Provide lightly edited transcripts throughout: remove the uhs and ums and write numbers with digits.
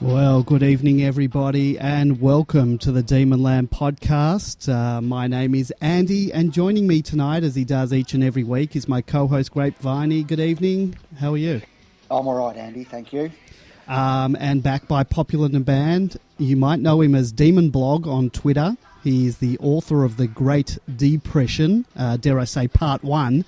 Well, good evening, everybody, and welcome to the Demon Land podcast. My name is Andy, and joining me tonight, as he does each and every week, is my co-host, Grapeviney. Good evening. How are you? I'm all right, Andy. Thank you. And back by popular demand, you might know him as Demon Blog on Twitter. He is the author of The Great Depression, dare I say, Part 1.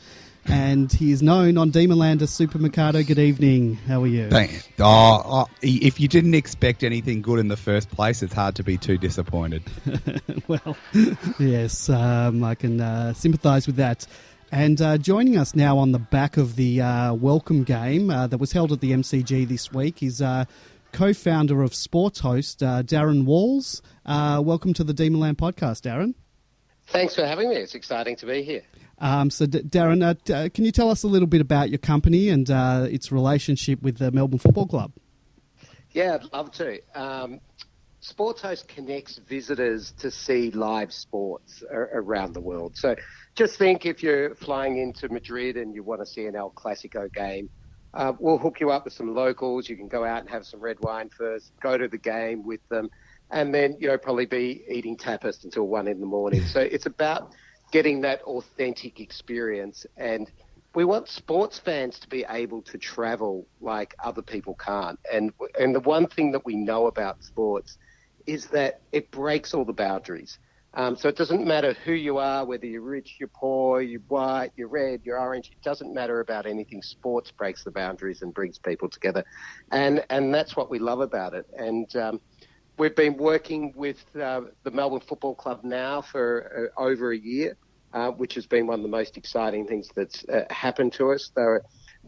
And he is known on Demonland as Super Mikado. Good evening. How are you? Thanks. If you didn't expect anything good in the first place, it's hard to be too disappointed. Well, yes, I can sympathise with that. And joining us now on the back of the welcome game that was held at the MCG this week is co-founder of Sports Host, Darren Walls. Welcome to the Demonland podcast, Darren. Thanks for having me. It's exciting to be here. So, Darren, can you tell us a little bit about your company and its relationship with the Melbourne Football Club? Yeah, I'd love to. Sports Host connects visitors to see live sports around the world. So just think if you're flying into Madrid and you want to see an El Clasico game, we'll hook you up with some locals. You can go out and have some red wine first, go to the game with them, and then, probably be eating tapas until 1 a.m. So it's about getting that authentic experience, and we want sports fans to be able to travel like other people can't. And the one thing that we know about sports is that it breaks all the boundaries. So it doesn't matter who you are, whether you're rich, you're poor, you're white, you're red, you're orange. It doesn't matter about anything. Sports breaks the boundaries and brings people together, and that's what we love about it. And we've been working with the Melbourne Football Club now for over a year, which has been one of the most exciting things that's happened to us. They're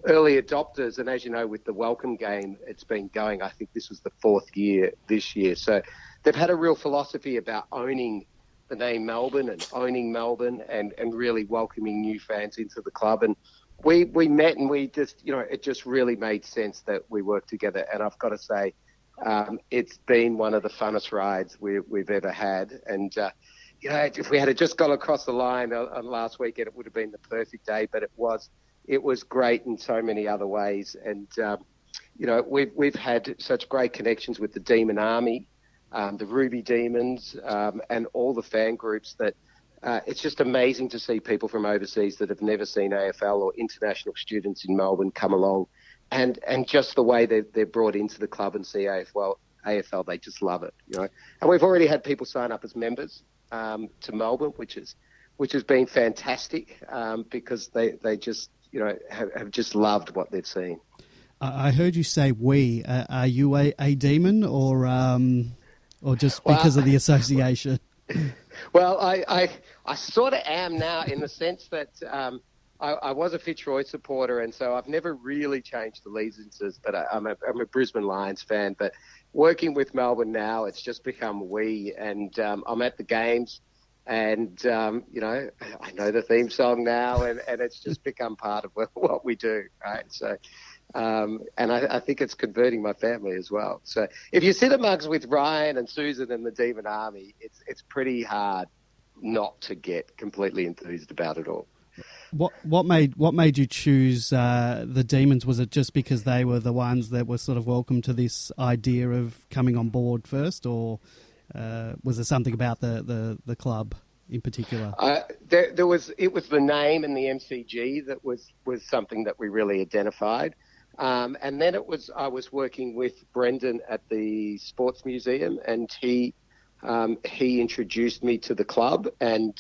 early adopters, and as you know, with the welcome game, it's been going, I think this was the 4th year this year. So they've had a real philosophy about owning the name Melbourne and owning Melbourne and really welcoming new fans into the club. And we met and we just, it just really made sense that we work together. And I've got to say, it's been one of the funnest rides we've ever had. And, if we had just got across the line on last weekend, it would have been the perfect day, but it was great in so many other ways. And, we've had such great connections with the Demon Army, the Ruby Demons, and all the fan groups that it's just amazing to see people from overseas that have never seen AFL or international students in Melbourne come along. And just the way they're brought into the club and see AFL, they just love it, And we've already had people sign up as members to Melbourne, which has been fantastic because they just, have just loved what they've seen. I heard you say we. Are you a demon or just because of the association? Well, I sort of am now in the sense that I was a Fitzroy supporter, and so I've never really changed allegiances, but I'm a Brisbane Lions fan. But working with Melbourne now, it's just become we, and I'm at the games, and, I know the theme song now, and it's just become part of what we do, right? So, and I think it's converting my family as well. So if you see the mugs with Ryan and Susan and the Demon Army, it's pretty hard not to get completely enthused about it all. What made you choose the Demons? Was it just because they were the ones that were sort of welcome to this idea of coming on board first, or was there something about the club in particular? It was the name and the MCG that was something that we really identified, and then I was working with Brendan at the Sports Museum, and he introduced me to the club, and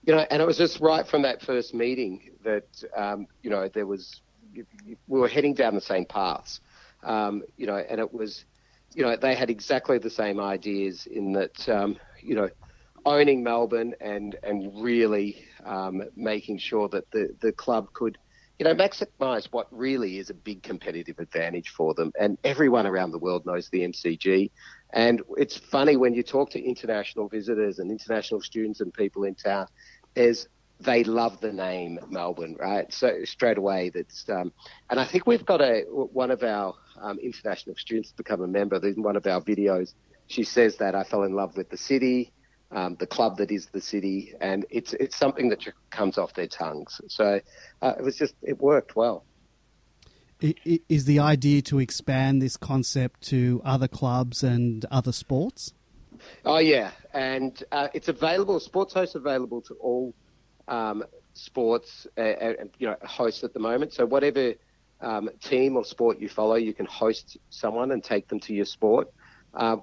and it was just right from that first meeting that, we were heading down the same paths, and it was, they had exactly the same ideas in that, owning Melbourne and really making sure that the club could, maximise what really is a big competitive advantage for them. And everyone around the world knows the MCG. And it's funny when you talk to international visitors and international students and people in town, they love the name Melbourne, right? So straight away, that's and I think we've got one of our international students become a member. In one of our videos, she says that I fell in love with the city, the club that is the city, and it's something that comes off their tongues. So it worked well. Is the idea to expand this concept to other clubs and other sports? Oh yeah, and it's available. Sports Host available to all sports, hosts at the moment. So whatever team or sport you follow, you can host someone and take them to your sport.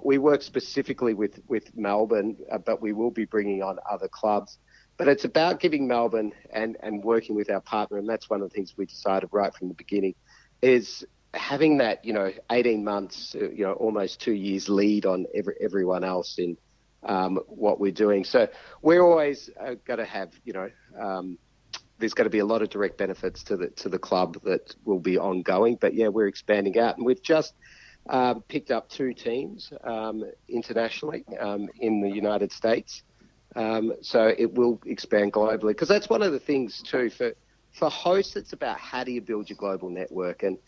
We work specifically with Melbourne, but we will be bringing on other clubs. But it's about giving Melbourne and working with our partner, and that's one of the things we decided right from the beginning, is having that, 18 months, almost 2 years lead on everyone else in what we're doing. So we're always going to have, there's going to be a lot of direct benefits to the club that will be ongoing. But yeah, we're expanding out, and we've just picked up 2 teams internationally in the United States. So it will expand globally, because that's one of the things too for hosts. It's about how do you build your global network, and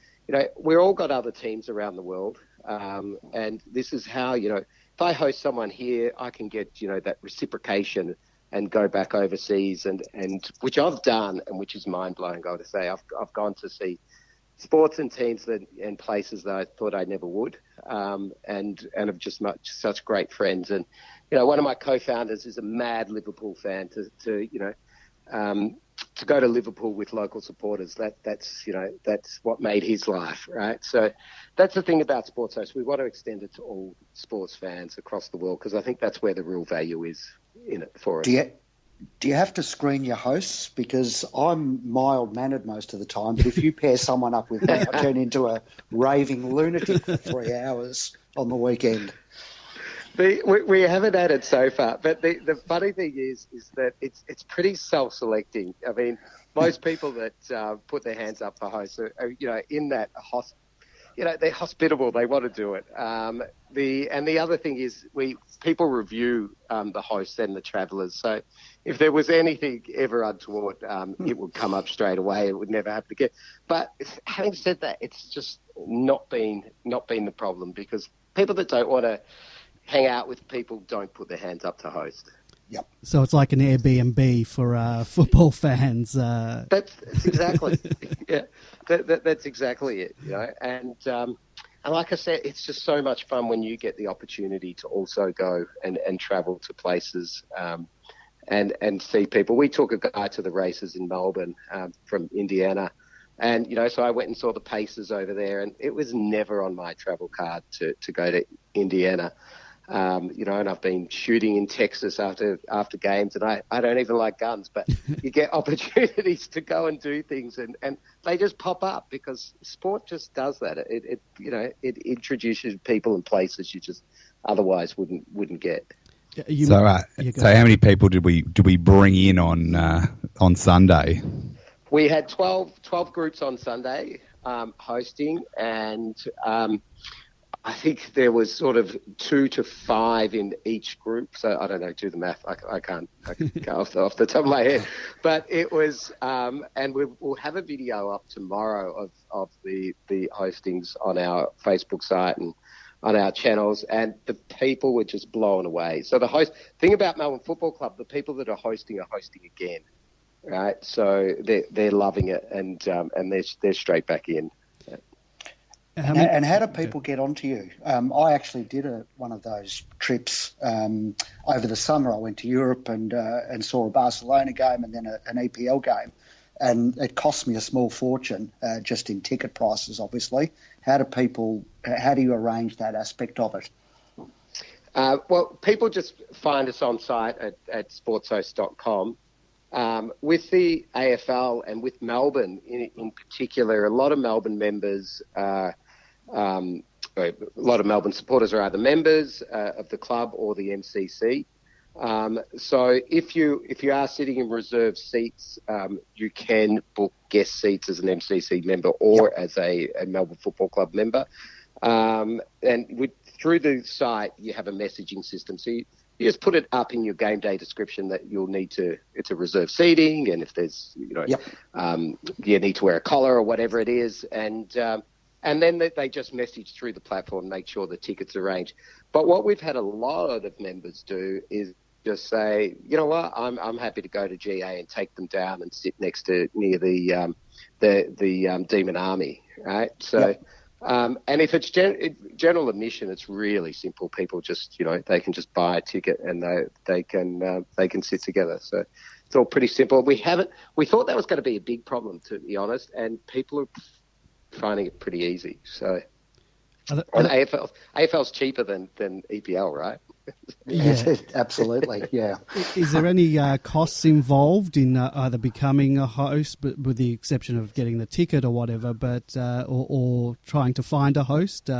we've all got other teams around the world, and this is how if I host someone here, I can get that reciprocation and go back overseas, and which I've done, and which is mind blowing. I would say I've gone to see sports and teams and places that I thought I never would, and have just such great friends. And one of my co-founders is a mad Liverpool fan. To go to Liverpool with local supporters, that's what made his life, right? So that's the thing about Sports Host. We want to extend it to all sports fans across the world, because I think that's where the real value is in it for us. Do you have to screen your hosts? Because I'm mild-mannered most of the time, but if you pair someone up with me, I turn into a raving lunatic for 3 hours on the weekend. We haven't had it so far, but the funny thing is that it's pretty self-selecting. I mean, most people that put their hands up for hosts are in that they're hospitable. They want to do it. The other thing is people review the hosts and the travellers. So if there was anything ever untoward, it would come up straight away. It would never happen again. But having said that, it's just not been the problem, because people that don't want to hang out with people don't put their hands up to host. Yep. So it's like an Airbnb for football fans. That's exactly, yeah. That's exactly it. And like I said, it's just so much fun when you get the opportunity to also go and travel to places and see people. We took a guy to the races in Melbourne from Indiana. And, so I went and saw the Pacers over there, and it was never on my travel card to go to Indiana. And I've been shooting in Texas after games, and I don't even like guns, but you get opportunities to go and do things, and they just pop up, because sport just does that. It introduces people and places you just otherwise wouldn't get. So how many people did we bring in on Sunday? We had 12 groups on Sunday hosting, and I think there was sort of 2 to 5 in each group. So I don't know, do the math. I can't go off the top of my head. But it was, and we'll have a video up tomorrow of the hostings on our Facebook site and on our channels, and the people were just blown away. So the thing about Melbourne Football Club, the people that are hosting again, right? So they're loving it, and they're straight back in. And how do people get onto you? I actually did one of those trips over the summer. I went to Europe and saw a Barcelona game and then an EPL game, and it cost me a small fortune just in ticket prices, obviously. How do you arrange that aspect of it? Well, people just find us on site at sportshost.com. With the AFL and with Melbourne in particular, a lot of Melbourne members, a lot of Melbourne supporters are either members of the club or the MCC. So if you are sitting in reserved seats, you can book guest seats as an MCC member or as a Melbourne Football Club member. And through the site, you have a messaging system. So you just put it up in your game day description that you'll need to, it's a reserved seating, and if there's, you need to wear a collar or whatever it is. And then they just message through the platform, make sure the tickets are arranged. But what we've had a lot of members do is just say, you know what, I'm happy to go to GA and take them down and sit near the Demon Army, right? So, and if it's general admission, it's really simple. People just, they can just buy a ticket and they can sit together. So it's all pretty simple. We thought that was going to be a big problem, to be honest, and people are finding it pretty easy. So, and AFL's cheaper than EPL, right? Yeah, absolutely. Yeah. Is there any costs involved in either becoming a host, but with the exception of getting the ticket or whatever, but or trying to find a host?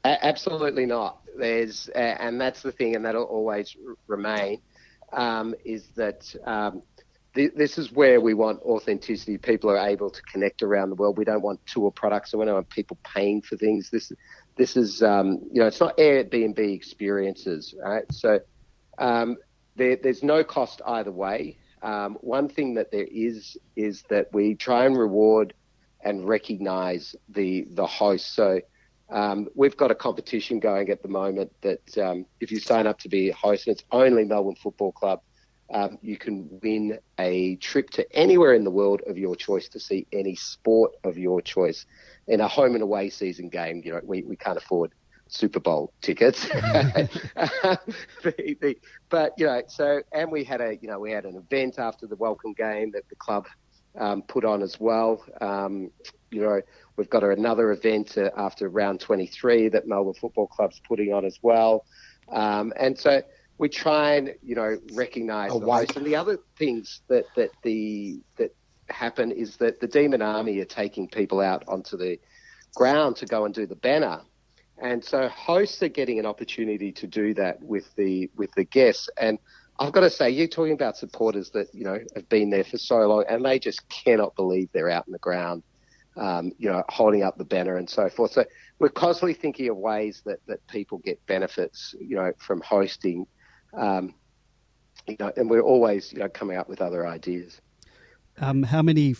Absolutely not. There's and that's the thing, and that'll always remain. Is that this is where we want authenticity. People are able to connect around the world. We don't want tour products, so we don't want people paying for things. This is, it's not Airbnb experiences, right? So there's no cost either way. One thing that there is that we try and reward and recognise the host. So we've got a competition going at the moment that if you sign up to be a host, and it's only Melbourne Football Club, you can win a trip to anywhere in the world of your choice to see any sport of your choice in a home and away season game. We can't afford Super Bowl tickets, but so, and we had an event after the welcome game that the club put on as well. We've got another event after round 23 that Melbourne Football Club's putting on as well, and so we try and recognise the host. And the other things that happen is that the Demon Army are taking people out onto the ground to go and do the banner, and so hosts are getting an opportunity to do that with the guests. And I've got to say, you're talking about supporters that have been there for so long, and they just cannot believe they're out in the ground, holding up the banner and so forth. So we're constantly thinking of ways that people get benefits, from hosting. And we're always, coming up with other ideas. How many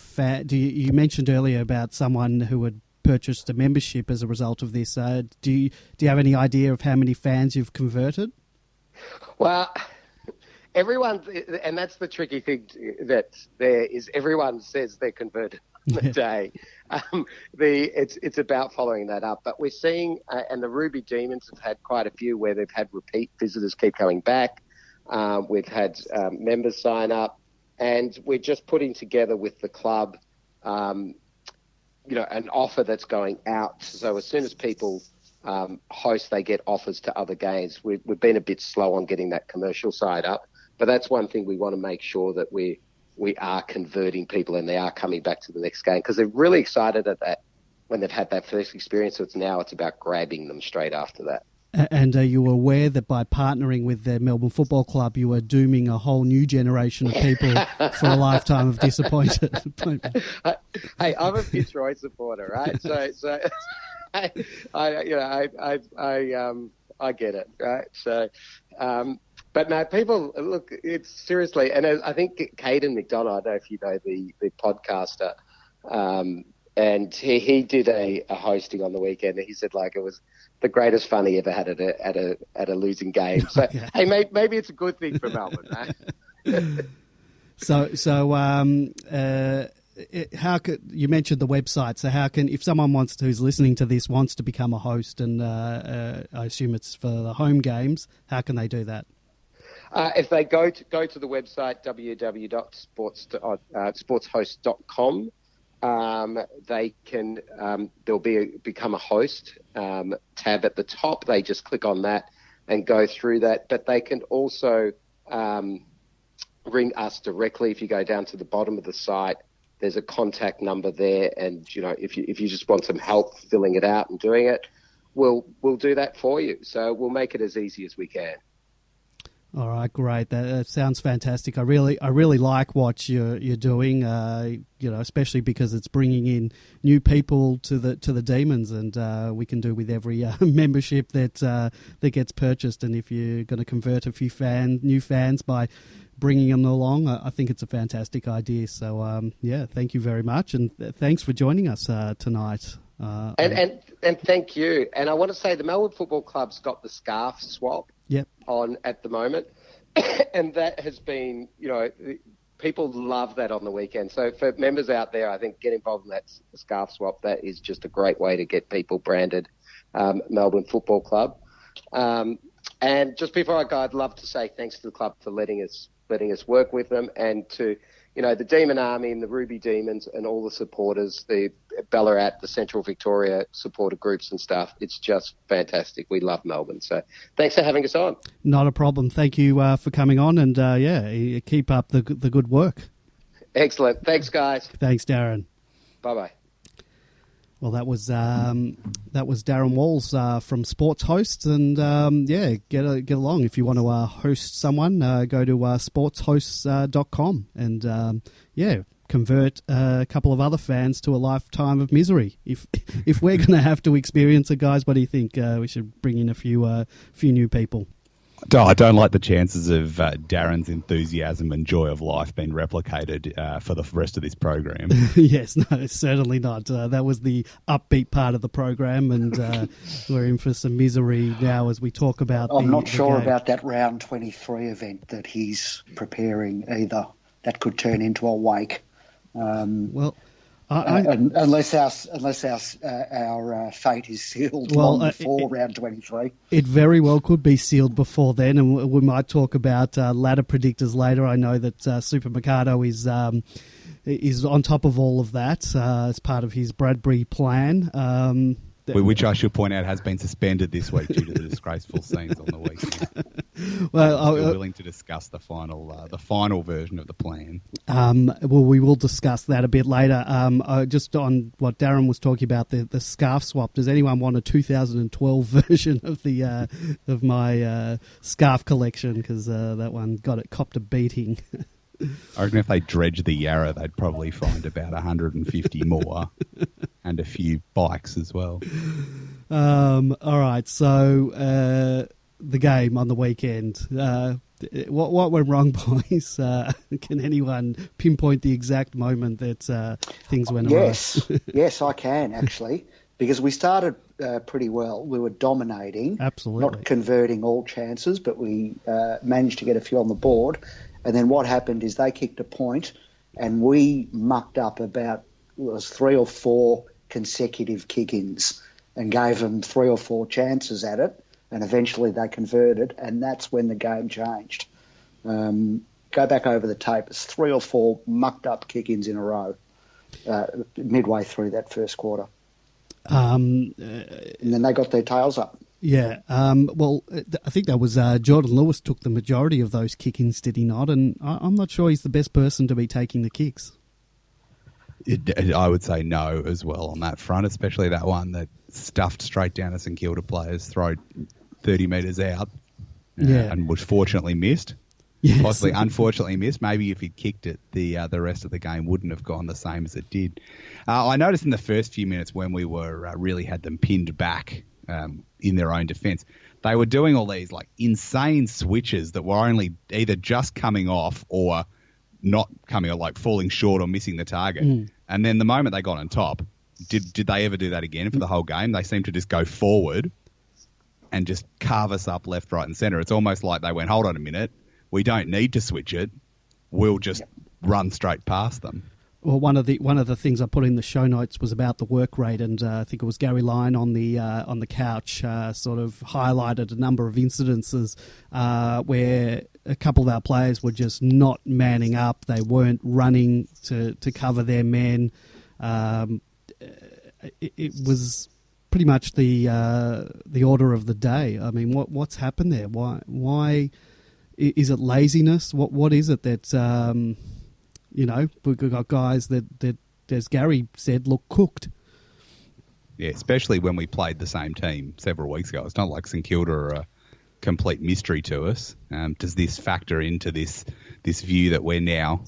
you mentioned earlier about someone who had purchased a membership as a result of this. Do you have any idea of how many fans you've converted? Well, everyone, and that's the tricky thing that there is. Everyone says they're converted on the day. It's about following that up. But we're seeing, and the Ruby Demons have had quite a few where they've had repeat visitors keep coming back. We've had members sign up, and we're just putting together with the club, an offer that's going out. So as soon as people host, they get offers to other games. We've been a bit slow on getting that commercial side up, but that's one thing we want to make sure that we are converting people and they are coming back to the next game, because they're really excited at that when they've had that first experience. So it's about grabbing them straight after that. And are you aware that by partnering with the Melbourne Football Club, you are dooming a whole new generation of people for a lifetime of disappointed? Hey, I'm a Fitzroy supporter, right? So I get it, right? So, but no, people look. It's seriously, and I think Caden McDonough, I don't know if you know the podcaster, and he did a hosting on the weekend, and he said it was the greatest fun he ever had at a losing game. So yeah. Hey, maybe it's a good thing for Melbourne, right? How could you mentioned the website? So how can, if someone who's listening to this wants to become a host, and I assume it's for the home games, how can they do that? If they go to the website www.sportshost.com, they can there'll be become a host tab at the top. They just click on that and go through that. But they can also ring us directly. If you go down to the bottom of the site, there's a contact number there, and if you just want some help filling it out and doing it, we'll do that for you. So we'll make it as easy as we can. All right, great. That sounds fantastic. I really like what you're doing. Especially because it's bringing in new people to the Demons, and we can do with every membership that gets purchased. And if you're going to convert a few new fans by bringing them along, I think it's a fantastic idea. So thank you very much, and thanks for joining us tonight. And thank you. And I want to say the Melbourne Football Club's got the scarf swap. Yep. On at the moment, and that has been, people love that on the weekend. So for members out there, I think get involved in that scarf swap. That is just a great way to get people branded Melbourne Football Club. And just before I go, I'd love to say thanks to the club for letting us work with them, and to the Demon Army and the Ruby Demons and all the supporters, the Ballarat, the Central Victoria supporter groups and stuff. It's just fantastic. We love Melbourne. So thanks for having us on. Not a problem. Thank you for coming on, and keep up the good work. Excellent. Thanks, guys. Thanks, Darren. Bye-bye. Well, that was Darren Walls from Sports Hosts, and get along. If you want to host someone, go to sportshosts.com and convert a couple of other fans to a lifetime of misery. If we're going to have to experience it, guys, what do you think? We should bring in a few new people. I don't like the chances of Darren's enthusiasm and joy of life being replicated for the rest of this program. Yes, no, certainly not. That was the upbeat part of the program, and we're in for some misery now as we talk about I'm not the sure game. about that round 23 event that he's preparing either. That could turn into a wake. Unless our fate is sealed long before round 23. It very well could be sealed before then, and we might talk about ladder predictors later. I know that Super Mikado is on top of all of that as part of his Bradbury plan. Which I should point out has been suspended this week due to the disgraceful scenes on the weekend. Well, we're willing to discuss the final version of the plan. We will discuss that a bit later. Just on what Darren was talking about, the scarf swap. Does anyone want a 2012 version of my scarf collection? Because that one copped a beating. I reckon if they dredge the Yarra, they'd probably find about 150 more, and a few bikes as well. All right, so the game on the weekend. What went wrong, boys? Can anyone pinpoint the exact moment that things went awry? Yes, I can actually, because we started pretty well. We were dominating, absolutely, not converting all chances, but we managed to get a few on the board. And then what happened is they kicked a point, and we mucked up about 3 or 4 consecutive kick-ins and gave them 3 or 4 chances at it, and eventually they converted, and that's when the game changed. Go back over the tape. It's 3 or 4 mucked up kick-ins in a row midway through that first quarter. And then they got their tails up. Yeah, I think that was Jordan Lewis took the majority of those kick-ins, did he not? And I'm not sure he's the best person to be taking the kicks. I would say no as well on that front, especially that one that stuffed straight down a St Kilda player's throat 30 metres out and was fortunately missed. Yes. Possibly unfortunately missed. Maybe if he'd kicked it, the rest of the game wouldn't have gone the same as it did. I noticed in the first few minutes when we were really had them pinned back in their own defence, they were doing all these like insane switches that were only either just coming off or not coming, or like falling short or missing the target. And then the moment they got on top, did they ever do that again for the whole game? They seemed to just go forward and just carve us up left, right and centre. It's almost like they went, hold on a minute, we don't need to switch it. We'll just run straight past them. Well, one of the things I put in the show notes was about the work rate, and I think it was Gary Lyon on the couch sort of highlighted a number of incidences where a couple of our players were just not manning up. They weren't running to cover their men. It was pretty much the order of the day. I mean, what's happened there? Why is it laziness? What is it that we've got guys that, as Gary said, look cooked. Yeah, especially when we played the same team several weeks ago. It's not like St Kilda are a complete mystery to us. Does this factor into this view that we're now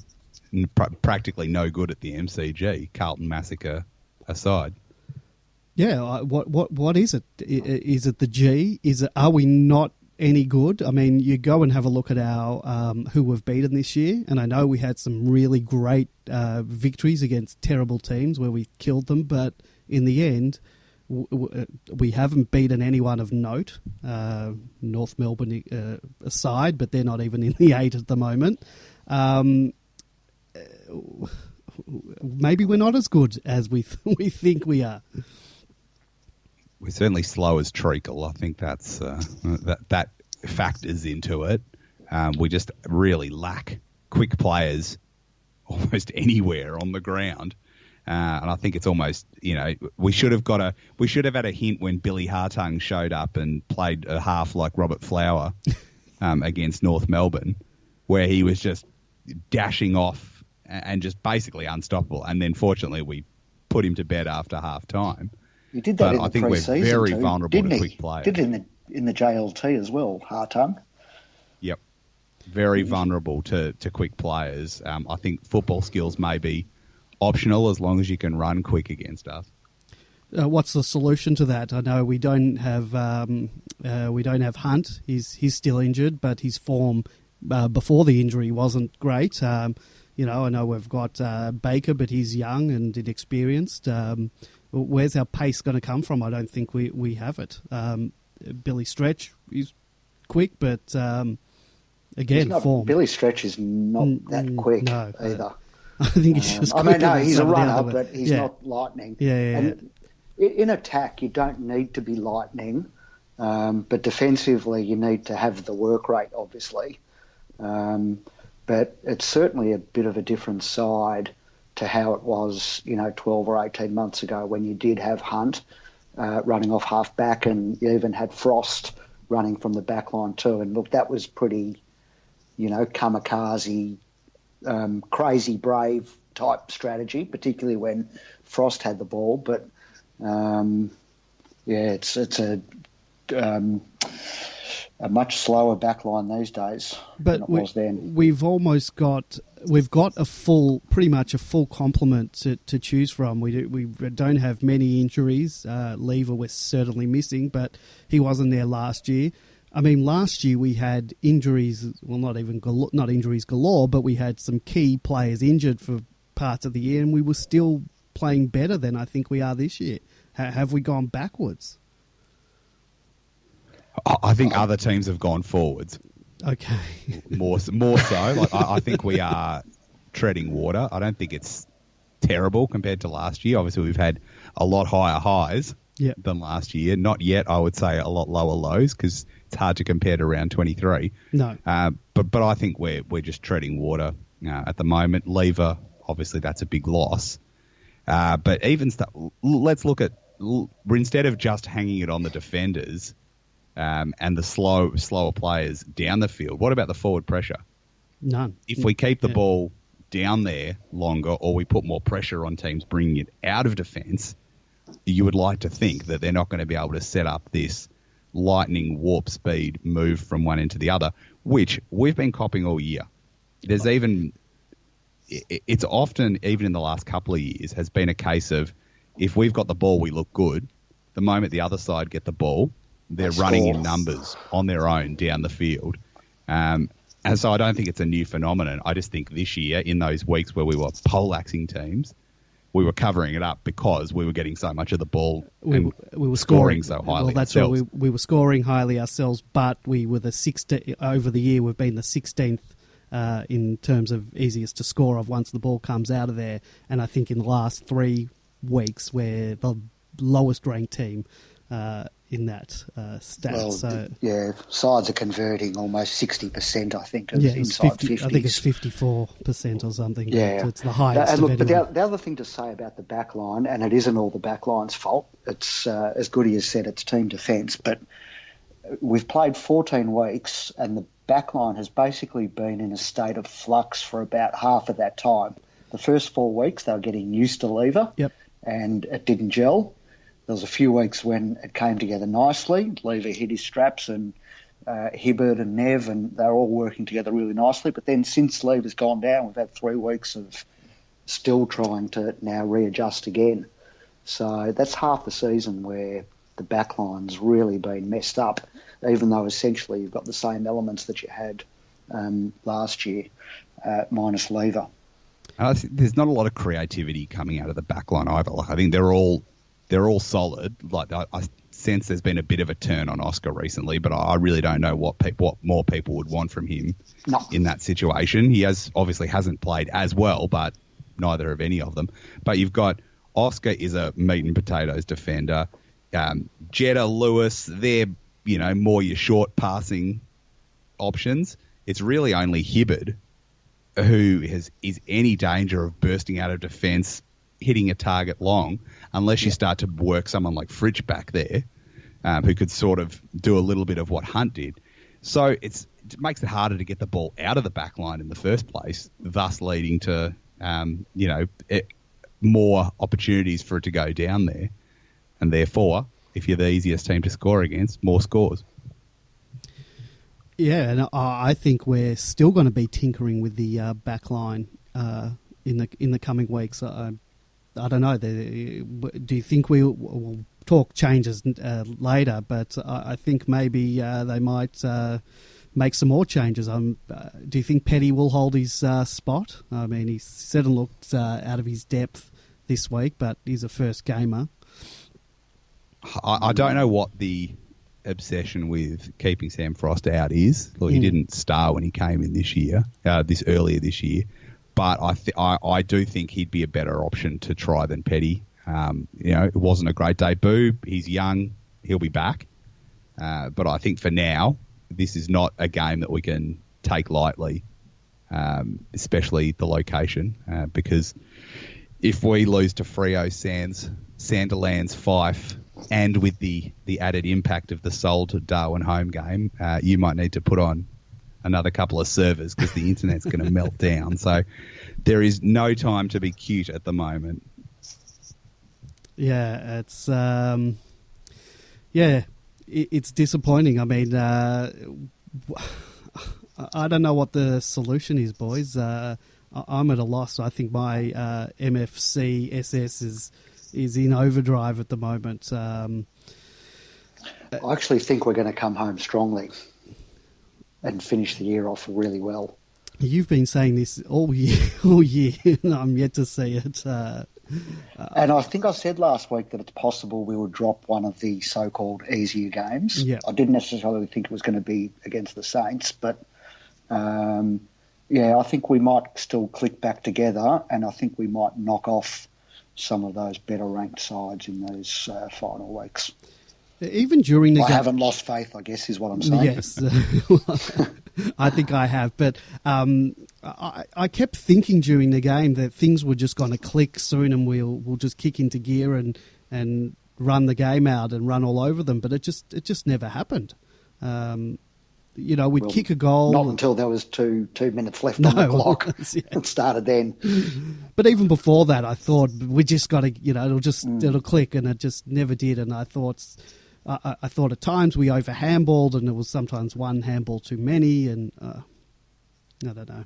practically no good at the MCG, Carlton massacre aside? Yeah, what is it? Is it the G? Are we not any good? I mean, you go and have a look at our who we've beaten this year, and I know we had some really great victories against terrible teams where we killed them, but in the end, we haven't beaten anyone of note, North Melbourne aside, but they're not even in the 8 at the moment. maybe we're not as good as we think we are. We're certainly slow as treacle. I think that's that factors into it. We just really lack quick players almost anywhere on the ground. And I think it's almost, we should have had a hint when Billy Hartung showed up and played a half like Robert Flower against North Melbourne, where he was just dashing off and just basically unstoppable. And then fortunately we put him to bed after half time. He did that but I think we're very vulnerable to quick players. Did it in the JLT as well, Hartung. Yep. Very vulnerable to quick players. I think football skills may be optional as long as you can run quick against us. What's the solution to that? I know we don't have Hunt. He's still injured, but his form before the injury wasn't great. I know we've got Baker, but he's young and inexperienced. Where's our pace going to come from? I don't think we have it. Billy Stretch is quick, but again, form. Billy Stretch is not that quick either. I think he's just. He's a runner, but he's not lightning. Yeah. And in attack, you don't need to be lightning, but defensively, you need to have the work rate, obviously. But it's certainly a bit of a different side to how it was, 12 or 18 months ago when you did have Hunt running off half back, and you even had Frost running from the back line too. And look, that was pretty, kamikaze. Crazy brave type strategy, particularly when Frost had the ball. But it's a much slower backline these days than it was then. We've got pretty much a full complement to choose from. We don't have many injuries. Lever we're certainly missing, but he wasn't there last year. I mean, last year we had injuries, well, not injuries galore, but we had some key players injured for parts of the year, and we were still playing better than I think we are this year. Have we gone backwards? I think other teams have gone forwards. Okay. More so. I think we are treading water. I don't think it's terrible compared to last year. Obviously, we've had a lot higher highs than last year. Not yet, I would say, a lot lower lows, because it's hard to compare to round 23. No. But I think we're just treading water at the moment. Lever, obviously, that's a big loss. But even let's look at, instead of just hanging it on the defenders and the slower players down the field, what about the forward pressure? None. If we keep the ball down there longer, or we put more pressure on teams bringing it out of defence, you would like to think that they're not going to be able to set up this lightning warp speed move from one end to the other, which we've been copying all year. It's often, even in the last couple of years, has been a case of, if we've got the ball, we look good. The moment the other side get the ball, they're running in numbers on their own down the field. And so I don't think it's a new phenomenon. I just think this year, in those weeks where we were poleaxing teams, we were covering it up because we were getting so much of the ball. We were scoring so highly. Well, that's ourselves. right. We were scoring highly ourselves, but we were over the year. We've been the 16th in terms of easiest to score of once the ball comes out of there. And I think in the last 3 weeks, we're the lowest ranked team in that stat. Well, sides are converting almost 60%, I think, of inside 50s. I think it's 54% or something. Yeah. It's the highest. But the other thing to say about the back line, and it isn't all the back line's fault, it's, as Goody has said, it's team defence, but we've played 14 weeks and the back line has basically been in a state of flux for about half of that time. The first 4 weeks, they were getting used to Lever, and it didn't gel. There was a few weeks when it came together nicely. Lever hit his straps, and Hibbert and Nev, and they're all working together really nicely. But then since Lever's gone down, we've had 3 weeks of still trying to now readjust again. So that's half the season where the back line's really been messed up, even though essentially you've got the same elements that you had last year, minus Lever. There's not a lot of creativity coming out of the back line either. Like, I think they're all solid. Like sense there's been a bit of a turn on Oscar recently, but I really don't know what more people would want from him in that situation. He obviously hasn't played as well, but neither have any of them. But you've got Oscar is a meat and potatoes defender. Jetta, Lewis, they're more your short passing options. It's really only Hibberd who is any danger of bursting out of defence, hitting a target long, unless you start to work someone like Fritsch back there, who could sort of do a little bit of what Hunt did. So it makes it harder to get the ball out of the back line in the first place, thus leading to more opportunities for it to go down there. And therefore, if you're the easiest team to score against, more scores. Yeah, and I think we're still going to be tinkering with the back line in the coming weeks. I don't know. Do you think we'll talk changes later? But I think maybe they might make some more changes. Do you think Petty will hold his spot? I mean, he certainly looked out of his depth this week, but he's a first gamer. I don't know what the obsession with keeping Sam Frost out is. Look, he didn't star when he came in earlier this year. But I do think he'd be a better option to try than Petty. It wasn't a great debut. He's young. He'll be back. But I think for now, this is not a game that we can take lightly, especially the location. Because if we lose to Freo, Sands, Sandilands, Fife, and with the added impact of the Seoul to Darwin home game, you might need to put on another couple of servers because the internet's going to melt down. So there is no time to be cute at the moment. Yeah, it's disappointing. I mean, I don't know what the solution is, boys. I'm at a loss. I think my MFC SS is in overdrive at the moment. I actually think we're going to come home strongly and finish the year off really well. You've been saying this all year, and I'm yet to see it. And I think I said last week that it's possible we would drop one of the so-called easier games. Yeah. I didn't necessarily think it was going to be against the Saints, but I think we might still click back together, and I think we might knock off some of those better ranked sides in those final weeks. Even during the game, I haven't lost faith, I guess, is what I'm saying. Yes, I think I have. But I kept thinking during the game that things were just going to click soon, and we'll just kick into gear and run the game out and run all over them. But it just never happened. We'd kick a goal. Not until there was two minutes left on the clock. It started then. But even before that, I thought we just got to, it'll click, and it just never did. And I thought at times we over handballed, and there was sometimes one handball too many, and I don't know.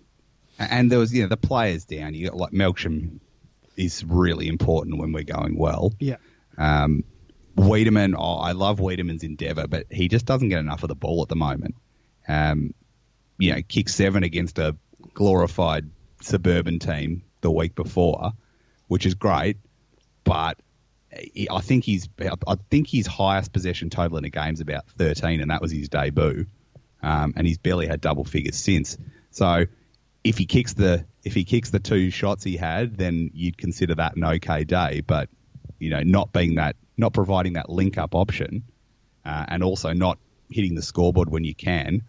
And there was, the players down. You got like Melksham is really important when we're going well. Yeah. Wiedemann, I love Wiedemann's endeavour, but he just doesn't get enough of the ball at the moment. Kicked 7 against a glorified suburban team the week before, which is great, but I think his highest possession total in a game is about 13, and that was his debut, and he's barely had double figures since. So if he kicks the 2 shots he had, then you'd consider that an okay day, but not providing that link up option, and also not hitting the scoreboard when you can.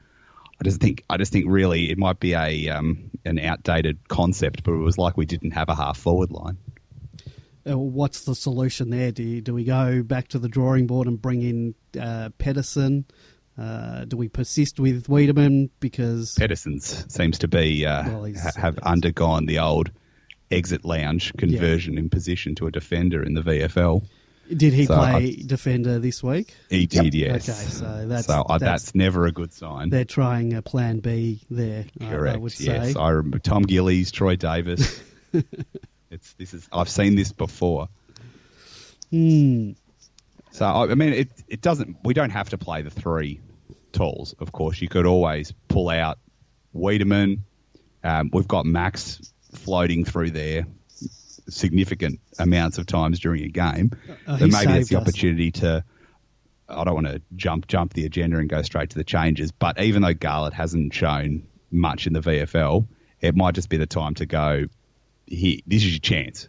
I just think really it might be an outdated concept, but it was like we didn't have a half forward line. What's the solution there? Do we go back to the drawing board and bring in Pedersen? Do we persist with Wiedemann because Pedersen seems to be have undergone the old exit lounge conversion in position to a defender in the VFL? Did he play defender this week? He did, yes. Okay, that's never a good sign. They're trying a plan B there. Correct. I would say. Yes, I remember Tom Gillies, Troy Davis. I've seen this before. So I mean, it doesn't. We don't have to play the 3 talls. Of course, you could always pull out Wiedemann. We've got Max floating through there significant amounts of times during a game. Then maybe it's the opportunity to I don't want to jump the agenda and go straight to the changes, but even though Garlett hasn't shown much in the VFL, it might just be the time to go, here, this is your chance.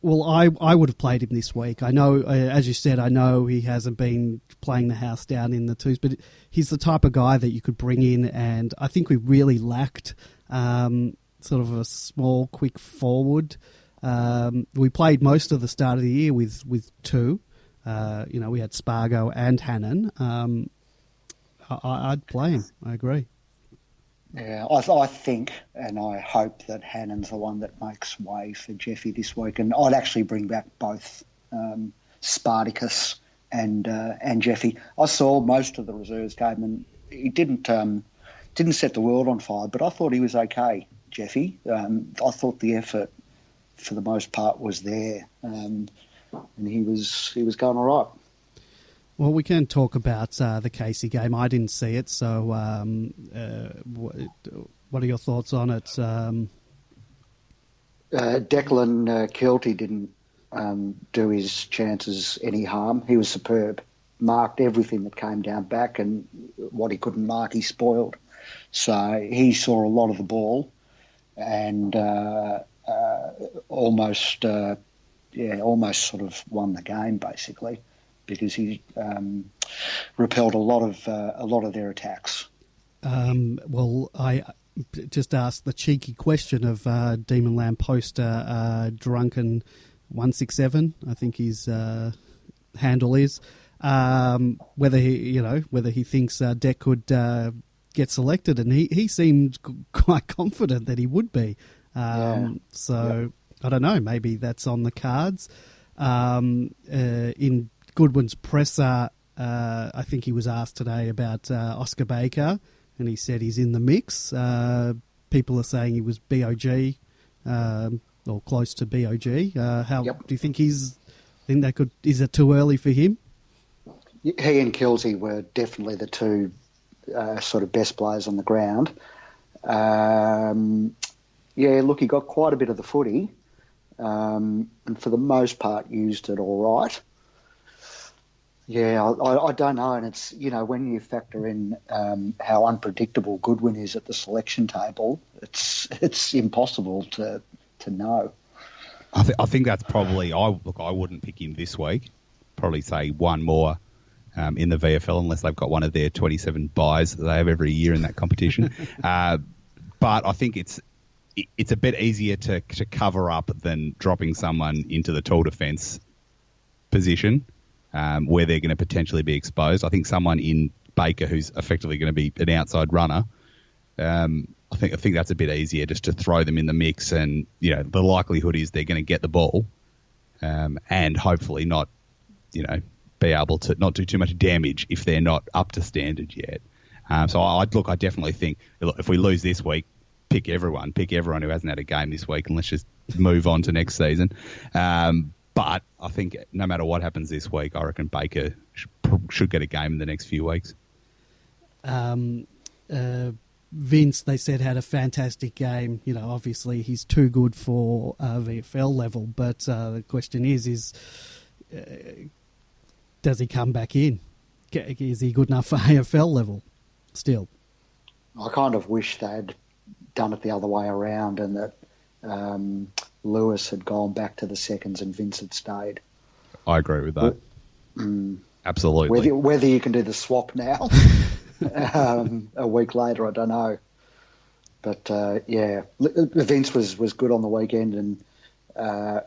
Well, I would have played him this week. I know, as you said, I know he hasn't been playing the house down in the twos, but he's the type of guy that you could bring in, and I think we really lacked sort of a small, quick forward. We played most of the start of the year with two. We had Spargo and Hannon. I'd play him. I agree. Yeah, I think and I hope that Hannon's the one that makes way for Jeffy this week, and I'd actually bring back both Spartacus and Jeffy. I saw most of the reserves game, and he didn't set the world on fire, but I thought he was okay, Jeffy. I thought the effort for the most part was there, and he was going all right. Well, we can talk about the Casey game. I didn't see it, so what are your thoughts on it? Declan Kilty didn't do his chances any harm. He was superb. Marked everything that came down back, and what he couldn't mark, he spoiled. So he saw a lot of the ball, and almost sort of won the game basically, because he repelled a lot of their attacks. Well, I just asked the cheeky question of Demon Lamb poster Drunken 167. I think his handle is whether he thinks Deck could get selected, and he seemed quite confident that he would be. So I don't know. Maybe that's on the cards. In Goodwin's presser, I think he was asked today about Oscar Baker, and he said he's in the mix. People are saying he was BOG or close to BOG. Do you think is it too early for him? He and Kelsey were definitely the two sort of best players on the ground. Look, he got quite a bit of the footy, and for the most part used it all right. Yeah, I don't know, and it's, when you factor in how unpredictable Goodwin is at the selection table, it's impossible to know. I think that's probably I wouldn't pick him this week. Probably say one more in the VFL, unless they've got one of their 27 buys that they have every year in that competition. But I think it's a bit easier to cover up than dropping someone into the tall defence position. Where they're going to potentially be exposed. I think someone in Baker who's effectively going to be an outside runner, I think that's a bit easier just to throw them in the mix, and the likelihood is they're going to get the ball, and hopefully not, be able to not do too much damage if they're not up to standard yet. So I definitely think if we lose this week, pick everyone who hasn't had a game this week, and let's just move on to next season. But I think no matter what happens this week, I reckon Baker should get a game in the next few weeks. Vince, they said, had a fantastic game. Obviously he's too good for VFL level, but the question is does he come back in? Is he good enough for AFL level still? I kind of wish they'd done it the other way around, and that Lewis had gone back to the seconds and Vince had stayed. I agree with that. Absolutely. Whether you can do the swap now, a week later, I don't know. But Vince was good on the weekend, and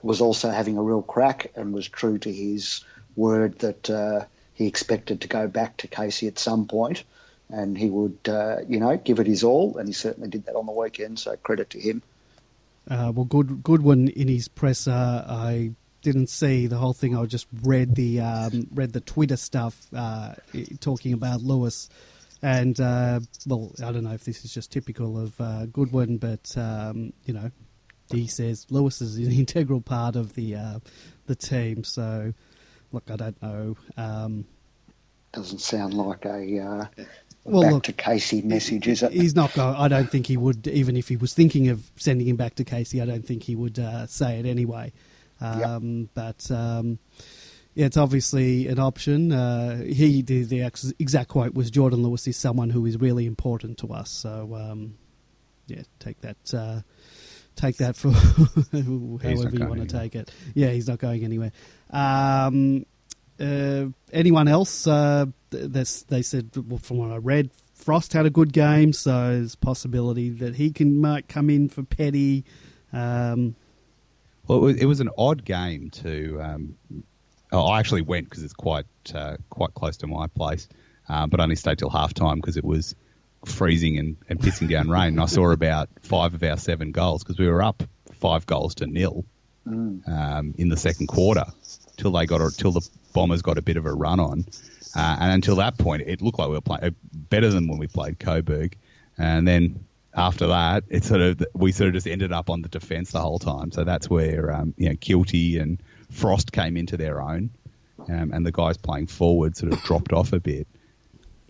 was also having a real crack, and was true to his word that he expected to go back to Casey at some point, and he would give it his all, and he certainly did that on the weekend. So credit to him. Goodwin in his presser, I didn't see the whole thing. I just read the Twitter stuff talking about Lewis, and I don't know if this is just typical of Goodwin, but he says Lewis is an integral part of the team. So, look, I don't know. Doesn't sound like a to Casey message, is it? He's not going. I don't think he would, even if he was thinking of sending him back to Casey. I don't think he would say it anyway. But it's obviously an option. The exact quote was, "Jordan Lewis is someone who is really important to us." So, take that for however you want to take it. Yeah, he's not going anywhere. Anyone else? They said, well, from what I read, Frost had a good game, so there's a possibility that he might come in for Petty. Well, it was an odd game to. I actually went because it's quite close to my place, but only stayed till half time because it was freezing and pissing down rain. And I saw about 5 of our 7 goals because we were up 5-0 in the second quarter till the Bombers got a bit of a run on, and until that point it looked like we were playing better than when we played Coburg, and then after that we just ended up on the defence the whole time. So that's where Kilty and Frost came into their own, and the guys playing forward sort of dropped off a bit.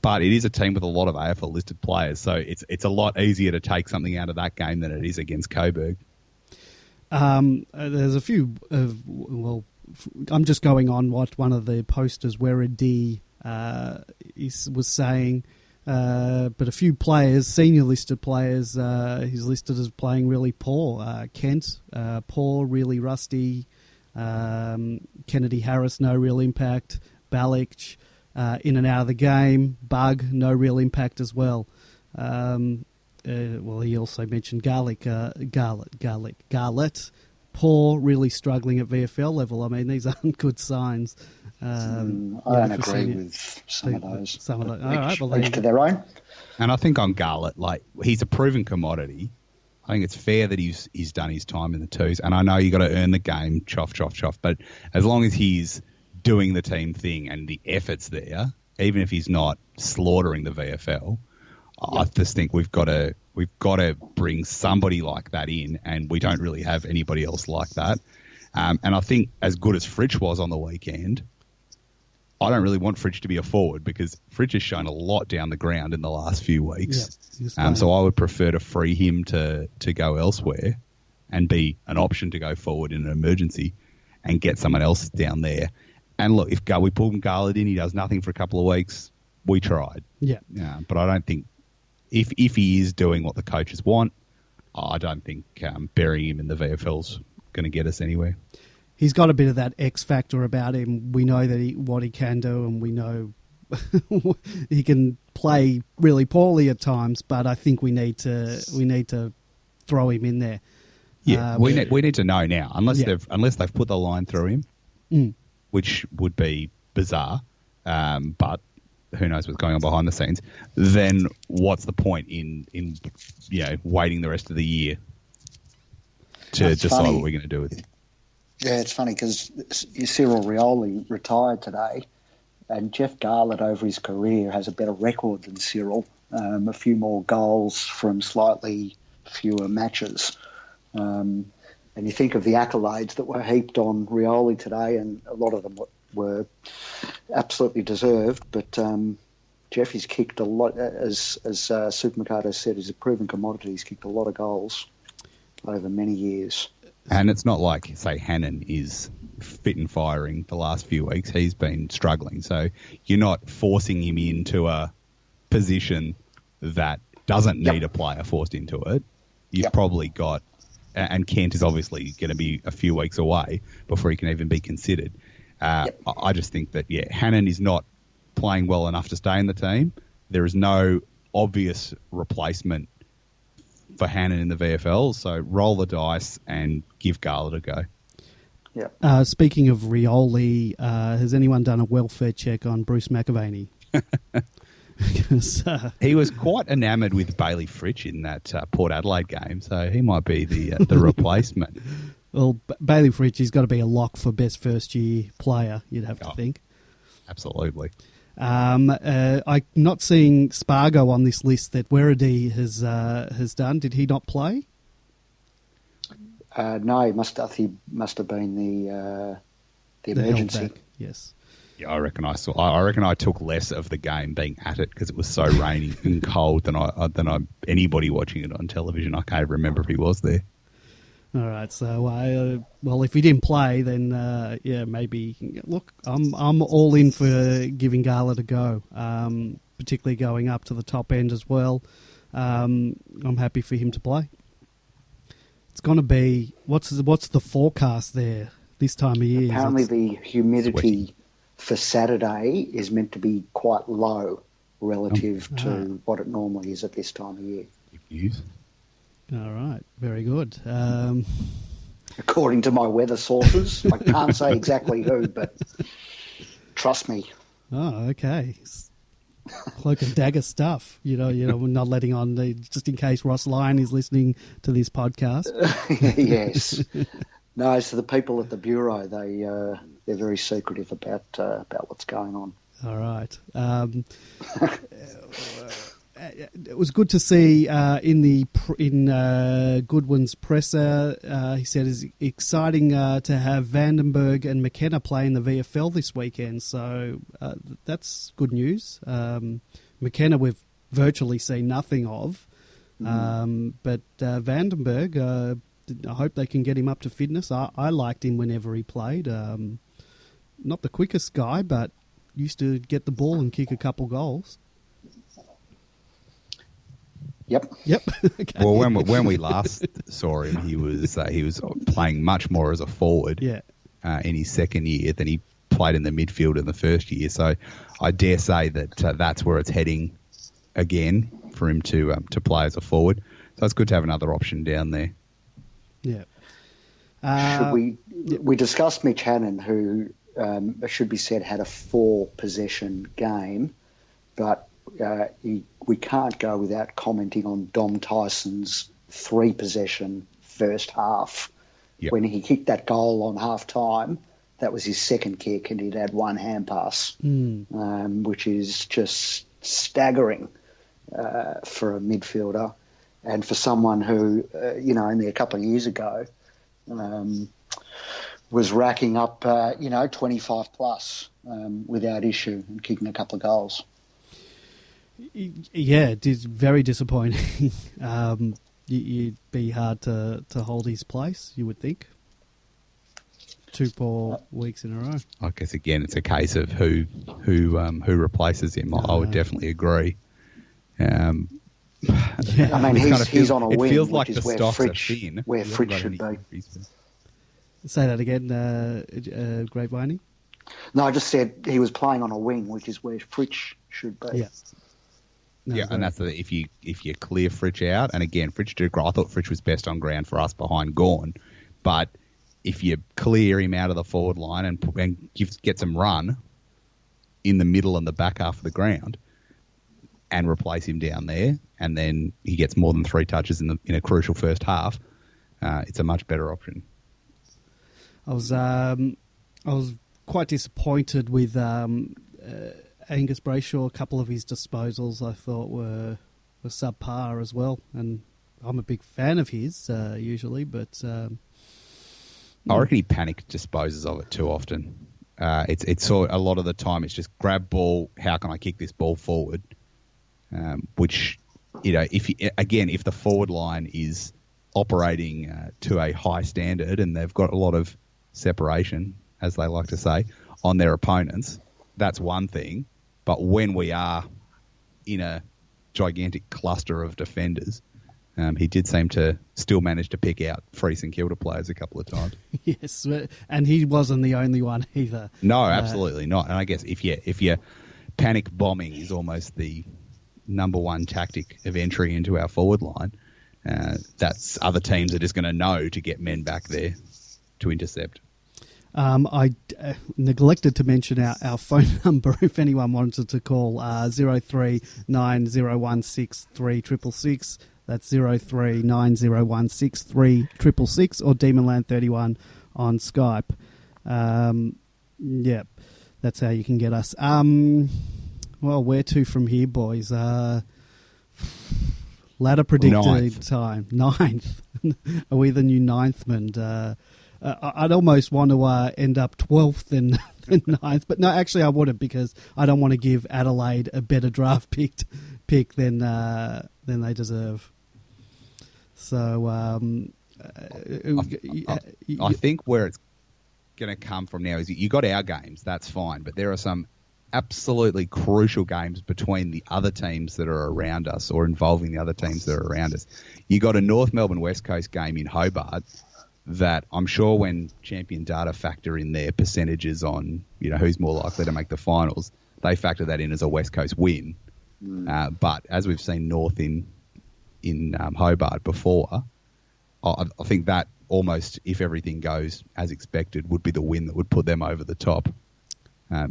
But it is a team with a lot of AFL listed players, so it's a lot easier to take something out of that game than it is against Coburg. There's a few. I'm just going on what one of the posters, Werribee, was saying. But a few players, senior listed players, he's listed as playing really poor. Kent, poor, really rusty. Kennedy Harris, no real impact. Balich, in and out of the game. Bug, no real impact as well. He also mentioned Garlett, poor, really struggling at VFL level. I mean, these aren't good signs. I don't agree with some of those. All right, well, each to their own. And I think on Garlett, he's a proven commodity. I think it's fair that he's done his time in the twos. And I know you got to earn the game, choff. But as long as he's doing the team thing and the effort's there, even if he's not slaughtering the VFL, I just think we've got to bring somebody like that in, and we don't really have anybody else like that. And I think as good as Fritsch was on the weekend, I don't really want Fritsch to be a forward because Fritsch has shown a lot down the ground in the last few weeks. Yeah, so I would prefer to free him to go elsewhere and be an option to go forward in an emergency and get someone else down there. And look, if we pull Garlett in, he does nothing for a couple of weeks, we tried. Yeah. But I don't think if he is doing what the coaches want, I don't think burying him in the VFL's going to get us anywhere. He's got a bit of that X factor about him. We know that what he can do, and we know he can play really poorly at times. But I think we need to throw him in there. Yeah, we need to know now, unless they've put the line through him, which would be bizarre. But who knows what's going on behind the scenes? Then what's the point in waiting the rest of the year to decide what we're going to do with it? Yeah, it's funny because Cyril Rioli retired today, and Jeff Garlett over his career has a better record than Cyril, a few more goals from slightly fewer matches. And you think of the accolades that were heaped on Rioli today, and a lot of them were absolutely deserved, but Jeff has kicked a lot, as Supermercado said, he's a proven commodity. He's kicked a lot of goals over many years. And it's not like, say, Hannon is fit and firing the last few weeks. He's been struggling. So you're not forcing him into a position that doesn't need a player forced into it. You've probably got, and Kent is obviously going to be a few weeks away before he can even be considered. I just think that, Hannon is not playing well enough to stay in the team. There is no obvious replacement for Hannon in the VFL, so roll the dice and give Garlett a go. Yeah. Speaking of Rioli, has anyone done a welfare check on Bruce McAvaney? He was quite enamoured with Bailey Fritsch in that Port Adelaide game, so he might be the replacement. Well, Bailey Fritsch, he's got to be a lock for best first-year player, you'd have to think. Absolutely. I'm not seeing Spargo on this list that Werribee has done. Did he not play? No, he must have been the emergency. Yes. Yeah, I reckon I took less of the game being at it because it was so rainy and cold than anybody watching it on television. I can't remember if he was there. All right, so well, if he didn't play, then maybe. Look, I'm all in for giving Gala a go, particularly going up to the top end as well. I'm happy for him to play. It's going to be what's the forecast there this time of year? Apparently, the humidity for Saturday is meant to be quite low relative to what it normally is at this time of year. Good news. All right, very good. According to my weather sources, I can't say exactly who, but trust me. Oh, okay. Cloak and dagger stuff. We're not letting on just in case Ross Lyon is listening to this podcast. Yes. No, so the people at the bureau, they're very secretive about what's going on. All right. It was good to see in Goodwin's presser. He said it's exciting to have Vandenberg and McKenna play in the VFL this weekend. So that's good news. McKenna we've virtually seen nothing of, but Vandenberg, I hope they can get him up to fitness. I liked him whenever he played. Not the quickest guy, but used to get the ball and kick a couple goals. Yep. Okay. Well, when we last saw him, he was playing much more as a forward. Yeah. In his second year than he played in the midfield in the first year. So I dare say that that's where it's heading again for him to play as a forward. So it's good to have another option down there. Yeah. We discussed Mitch Hannon, who it should be said had a 4-possession game, but we can't go without commenting on Dom Tyson's 3-possession first half. Yep. When he kicked that goal on half-time, that was his second kick, and he'd had one hand pass, which is just staggering for a midfielder and for someone who, only a couple of years ago was racking up, 25 plus without issue and kicking a couple of goals. Yeah, it is very disappointing. You'd be hard to hold his place, you would think. 2 poor weeks in a row. I guess again, it's a case of who replaces him. I would definitely agree. I mean, he's on a wing, feels which like is the where stocks are Fritsch, thin. where Fritsch should be. Say that again, Grapeviney? No, I just said he was playing on a wing, which is where Fritsch should be. Yeah. No, and that's if you clear Fritsch out, and again, Fritsch did. I thought Fritsch was best on ground for us behind Gawn, but if you clear him out of the forward line and get some run in the middle and the back half of the ground, and replace him down there, and then he gets more than 3 touches in a crucial first half, it's a much better option. I was quite disappointed with Angus Brayshaw. A couple of his disposals I thought were subpar as well, and I'm a big fan of his usually, but I reckon he panic disposes of it too often. It's sort a lot of the time it's just grab ball. How can I kick this ball forward? Which if the forward line is operating to a high standard and they've got a lot of separation, as they like to say, on their opponents, that's one thing. But when we are in a gigantic cluster of defenders, he did seem to still manage to pick out 3 St Kilda players a couple of times. Yes, and he wasn't the only one either. No, absolutely not. And I guess if you panic bombing is almost the number one tactic of entry into our forward line, that's other teams are just going to know to get men back there to intercept. I neglected to mention our phone number if anyone wanted to call 0390163666. That's 0390163666 or Demonland31 on Skype. That's how you can get us. Well, where to from here, boys? Ladder predicted time. 9th. Are we the new 9th man? I'd almost want to end up 12th than 9th. But no, actually I wouldn't, because I don't want to give Adelaide a better draft pick than they deserve. So I think where it's going to come from now is you got our games, that's fine, but there are some absolutely crucial games between the other teams that are around us or involving the other teams that are around us. You got a North Melbourne West Coast game in Hobart that I'm sure when Champion Data factor in their percentages on who's more likely to make the finals, they factor that in as a West Coast win. But as we've seen North in Hobart before, I think that almost, if everything goes as expected, would be the win that would put them over the top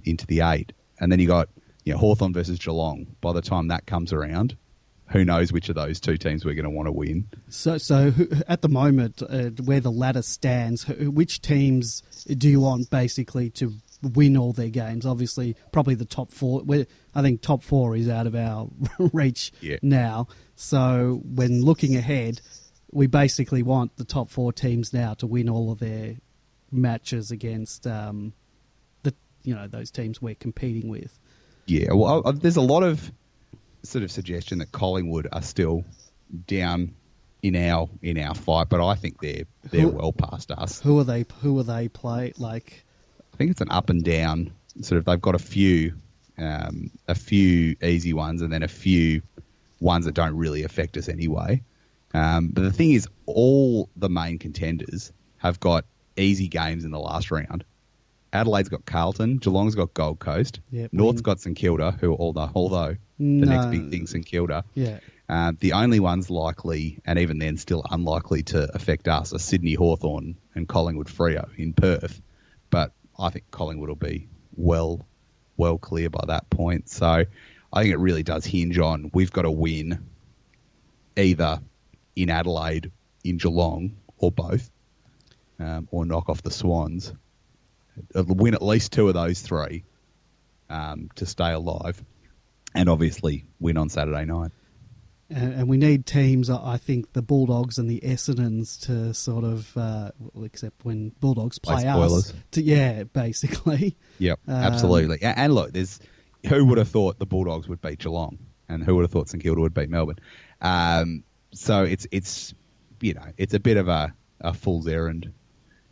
into the 8. And then you got Hawthorn versus Geelong. By the time that comes around, who knows which of those two teams we're going to want to win. So at the moment, where the ladder stands, which teams do you want basically to win all their games? Obviously, probably the top 4. I think top 4 is out of our reach now. So when looking ahead, we basically want the top 4 teams now to win all of their matches against those teams we're competing with. Yeah, well, there's a lot of sort of suggestion that Collingwood are still down in our fight, but I think they're well past us. Who are they play like? I think it's an up and down sort of. They've got a few easy ones and then a few ones that don't really affect us anyway. But the thing is, all the main contenders have got easy games in the last round. Adelaide's got Carlton, Geelong's got Gold Coast, North's got St Kilda, who although the next big thing's St Kilda. Yeah. The only ones likely, and even then still unlikely to affect us, are Sydney Hawthorn and Collingwood Freo in Perth. But I think Collingwood will be well clear by that point. So I think it really does hinge on we've got to win either in Adelaide, in Geelong, or both, or knock off the Swans. Win at least 2 of those 3 to stay alive, and obviously win on Saturday night. And we need teams, I think, the Bulldogs and the Essendons to sort of, except when Bulldogs play us. Basically. Yep, absolutely. And look, who would have thought the Bulldogs would beat Geelong, and who would have thought St Kilda would beat Melbourne? So it's a bit of a fool's errand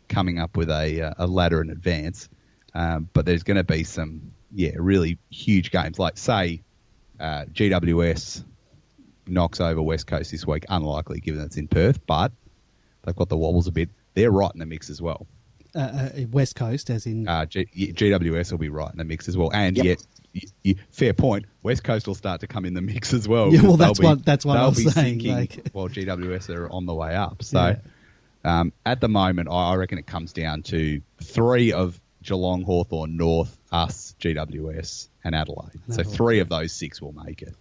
coming up with a ladder in advance. But there's going to be some, really huge games. Like, say, GWS knocks over West Coast this week. Unlikely, given it's in Perth, but they've got the wobbles a bit. They're right in the mix as well. West Coast, as in... GWS will be right in the mix as well. And yet, fair point, West Coast will start to come in the mix as well. Yeah, well, that's what I was saying. While GWS are on the way up. So... at the moment, I reckon it comes down to 3 of Geelong, Hawthorn, North, us, GWS, and Adelaide. So 3 of those 6 will make it.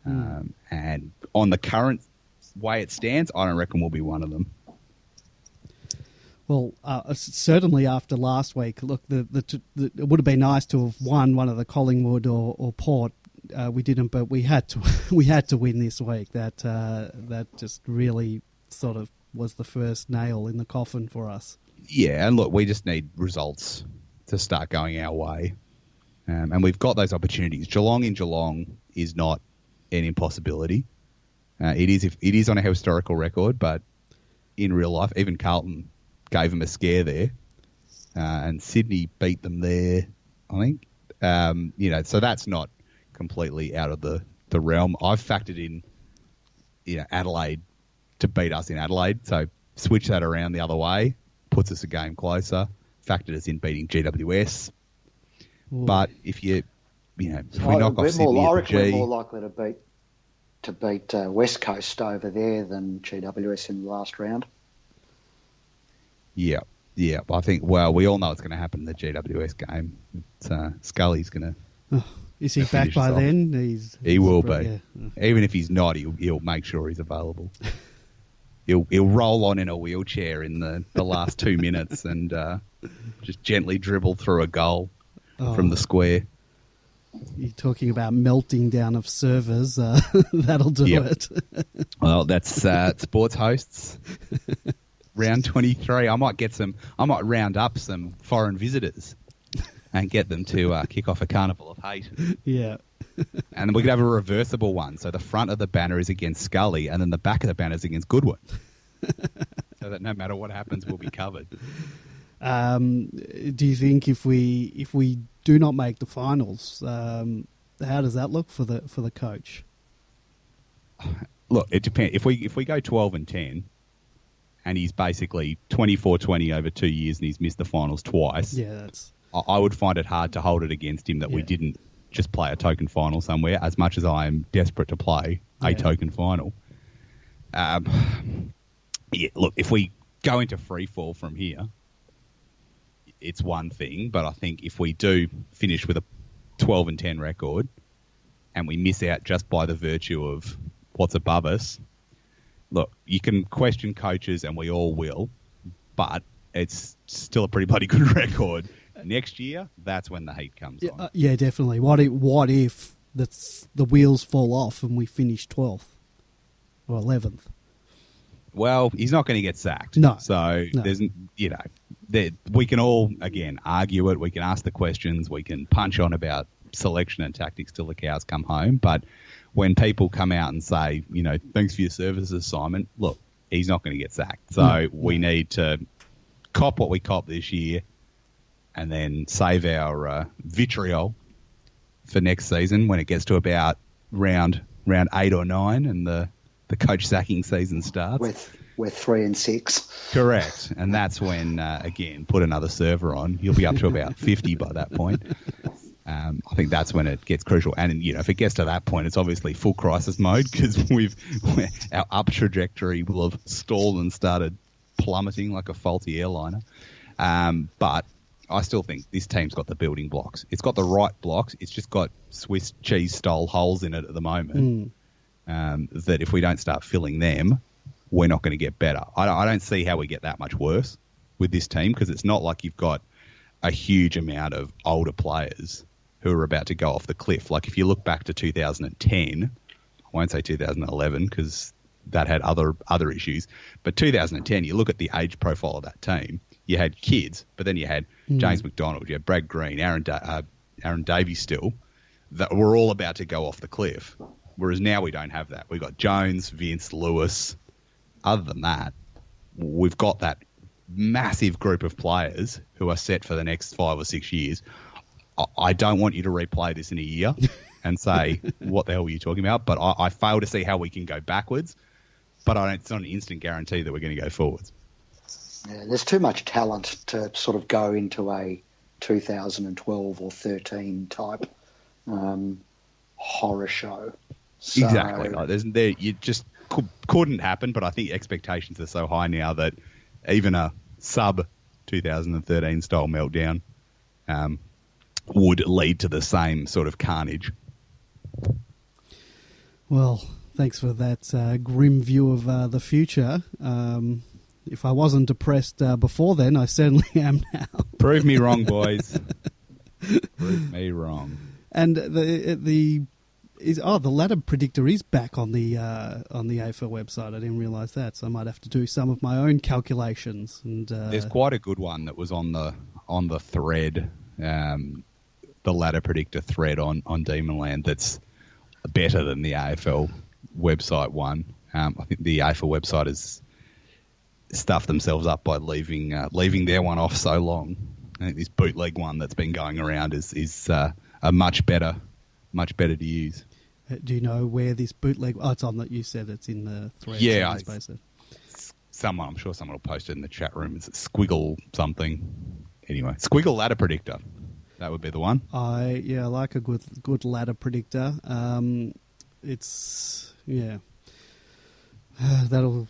And on the current way it stands, I don't reckon we'll be one of them. Well, certainly after last week, look, it would have been nice to have won one of the Collingwood or Port. We didn't, but we had to win this week. That just really sort of was the first nail in the coffin for us. Yeah, and look, we just need results to start going our way. And we've got those opportunities. Geelong in Geelong is not an impossibility. It is on a historical record, but in real life, even Carlton gave them a scare there. And Sydney beat them there, I think. So that's not completely out of the realm. I've factored in, Adelaide to beat us in Adelaide. So switch that around the other way, puts us a game closer. Factored us in beating GWS. Ooh. But if we knock off Sydney, I reckon we're more likely to beat West Coast over there than GWS in the last round. Yeah. I think. Well, we all know it's going to happen in the GWS game. Scully's going to. Is he back by then? He will be. Yeah. Even if he's not, he'll make sure he's available. He'll roll on in a wheelchair in the last 2 minutes and just gently dribble through a goal from the square. You're talking about melting down of servers. That'll do it. Well, that's sports hosts. Round 23. I might round up some foreign visitors and get them to kick off a carnival of hate. Yeah. And then we could have a reversible one. So the front of the banner is against Scully and then the back of the banner is against Goodwin. so that no matter what happens, we'll be covered. Do you think if we do not make the finals, how does that look for the coach? Look, it depends. If we go 12-10, and he's basically 24-20 over 2 years, and he's missed the finals twice. Yeah, I would find it hard to hold it against him that we didn't just play a token final somewhere. As much as I am desperate to play a token final. Look, if we go into free fall from here, it's one thing. But I think if we do finish with a 12-10 record, and we miss out just by the virtue of what's above us, look, you can question coaches, and we all will, but it's still a pretty bloody good record. Next year, that's when the heat comes on. Yeah, definitely. What if the wheels fall off and we finish 12th or 11th? Well, he's not going to get sacked. No. So there's, we can all, again, argue it. We can ask the questions. We can punch on about selection and tactics till the cows come home. But when people come out and say, thanks for your services, Simon, look, he's not going to get sacked. So we need to cop what we cop this year, and then save our vitriol for next season when it gets to about round 8 or 9 and the coach sacking season starts. We're 3 and 6. Correct. And that's when, again, put another server on. You'll be up to about 50 by that point. I think that's when it gets crucial. And, if it gets to that point, it's obviously full crisis mode because our up trajectory will have stalled and started plummeting like a faulty airliner. But I still think this team's got the building blocks. It's got the right blocks. It's just got Swiss cheese style holes in it at the moment. That if we don't start filling them, we're not going to get better. I don't see how we get that much worse with this team because it's not like you've got a huge amount of older players who are about to go off the cliff. Like if you look back to 2010, I won't say 2011 because that had other issues, but 2010, you look at the age profile of that team. You had kids, but then you had James McDonald, you had Brad Green, Aaron Davies still, that were all about to go off the cliff. Whereas now we don't have that. We've got Jones, Vince, Lewis. Other than that, we've got that massive group of players who are set for the next 5 or 6 years. I don't want you to replay this in a year and say, what the hell were you talking about? But I fail to see how we can go backwards. But it's not an instant guarantee that we're going to go forwards. Yeah, there's too much talent to sort of go into a 2012 or 13 type horror show. So, exactly. Like you just couldn't happen, but I think expectations are so high now that even a sub 2013 style meltdown would lead to the same sort of carnage. Well, thanks for that grim view of the future. If I wasn't depressed before then, I certainly am now. Prove me wrong, boys. Prove me wrong. And the ladder predictor is back on the AFL website. I didn't realise that, so I might have to do some of my own calculations. And there's quite a good one that was on the thread, the ladder predictor thread on Demonland. That's better than the AFL website one. I think the AFL website has stuffed themselves up by leaving their one off so long. I think this bootleg one that's been going around is a much better to use. Do you know where this bootleg? Oh, it's on that. You said it's in the thread. Yeah, I'm sure someone will post it in the chat room. It's Squiggle something. Anyway, Squiggle ladder predictor. That would be the one. I like a good ladder predictor. That'll.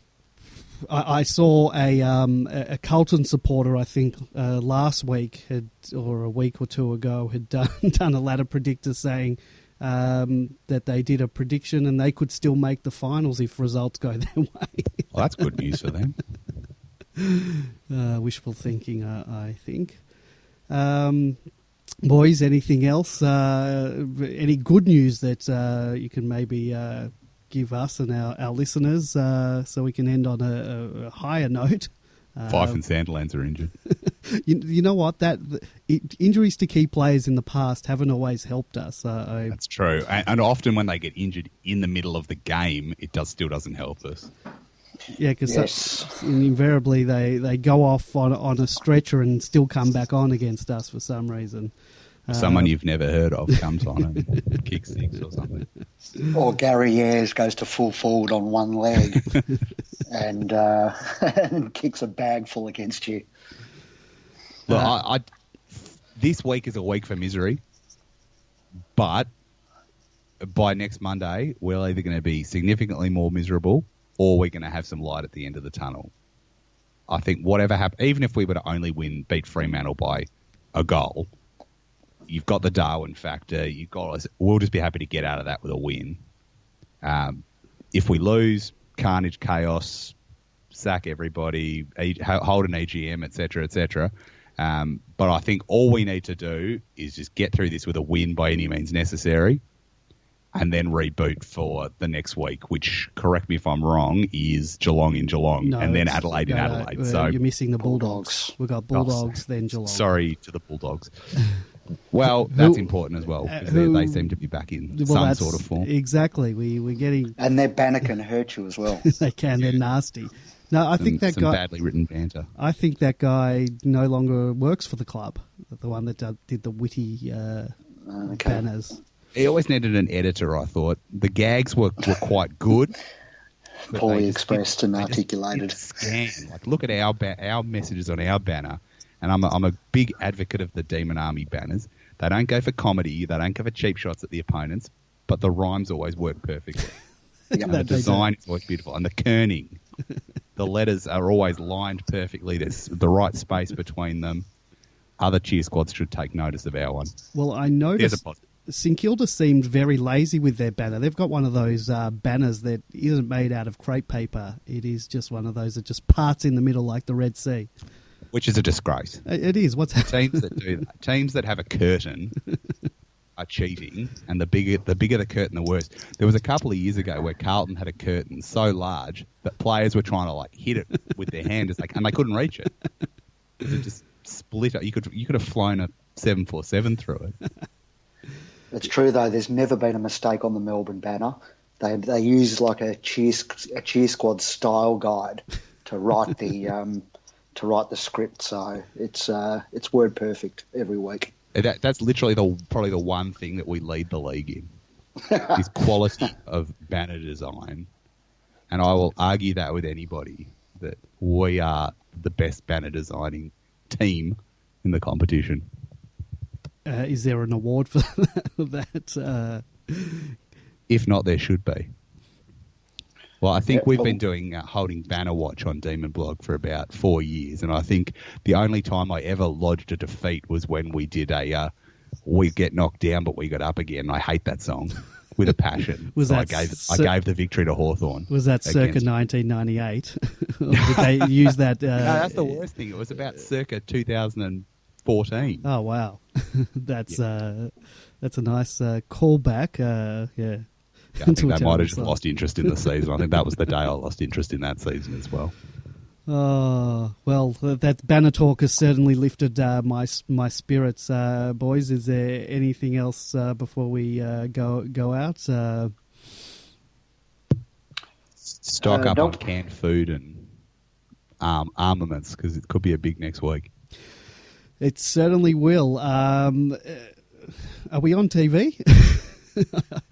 I saw a Carlton supporter, I think, last week or a week or two ago had done a ladder predictor saying that they did a prediction and they could still make the finals if results go their way. Well, that's good news for them. Wishful thinking, I think. Boys, anything else? Any good news that you can maybe give us and our listeners so we can end on a higher note? Fife and Sandilands are injured. You know what? Injuries to key players in the past haven't always helped us. That's true. And often when they get injured in the middle of the game, it still doesn't help us. Yeah, because Yes. invariably they go off on a stretcher and still come back on against us for some reason. Someone you've never heard of comes on and kicks six or something. Or Gary Ayres goes to full forward on one leg and kicks a bag full against you. Look, this week is a week for misery, but by next Monday, we're either going to be significantly more miserable or we're going to have some light at the end of the tunnel. I think whatever happens, even if we were to only beat Fremantle by a goal, you've got the Darwin factor. We'll just be happy to get out of that with a win. If we lose, carnage, chaos, sack everybody, hold an EGM, etc., etc. But I think all we need to do is just get through this with a win by any means necessary, and then reboot for the next week, which, correct me if I'm wrong, is Geelong in Geelong, and then Adelaide in Adelaide. So you're missing the Bulldogs. We've got Bulldogs, then Geelong. Sorry to the Bulldogs. Well, that's important as well, because they seem to be back in some sort of form. Exactly. We're getting... And their banner can hurt you as well. They can. They're nasty. No, I think that some guy... badly written banter. I think that guy no longer works for the club, the one that did the witty banners. He always needed an editor, I thought. The gags were quite good. Poorly expressed and articulated. Scan. Like, look at our messages on our banner. And I'm a big advocate of the Demon Army banners. They don't go for comedy. They don't go for cheap shots at the opponents. But the rhymes always work perfectly. And the design is always beautiful. And the kerning. The letters are always lined perfectly. There's the right space between them. Other cheer squads should take notice of our one. Well, I noticed St Kilda seemed very lazy with their banner. They've got one of those banners that isn't made out of crepe paper. It is just one of those that just parts in the middle like the Red Sea. Which is a disgrace. It is. What's happening? Teams that do that, teams that have a curtain are cheating, and the bigger the curtain, the worse. There was a couple of years ago where Carlton had a curtain so large that players were trying to hit it with their hand, and they couldn't reach it. It just split up. You could have flown a 747 through it. It's true though. There's never been a mistake on the Melbourne banner. They use like a cheer squad style guide to write the script. So it's word perfect every week. That's literally probably the one thing that we lead the league in is quality of banner design, and I will argue that with anybody that we are the best banner designing team in the competition. Is there an award for that? If not, there should be. Well, I think we've been doing holding banner watch on Demon Blog for about 4 years, and I think the only time I ever lodged a defeat was when we did we get knocked down but we got up again. I hate that song with a passion. I gave the victory to Hawthorn. Was that circa 1998? Did they use that? No, that's the worst thing. It was about circa 2014. Oh wow, that's a nice callback. Yeah. Yeah, I think they might have just lost interest in the season. I think that was the day I lost interest in that season as well. Oh, well, that banner talk has certainly lifted my spirits, boys. Is there anything else before we go out? Stock up on canned food and armaments, because it could be a big next week. It certainly will. Are we on TV?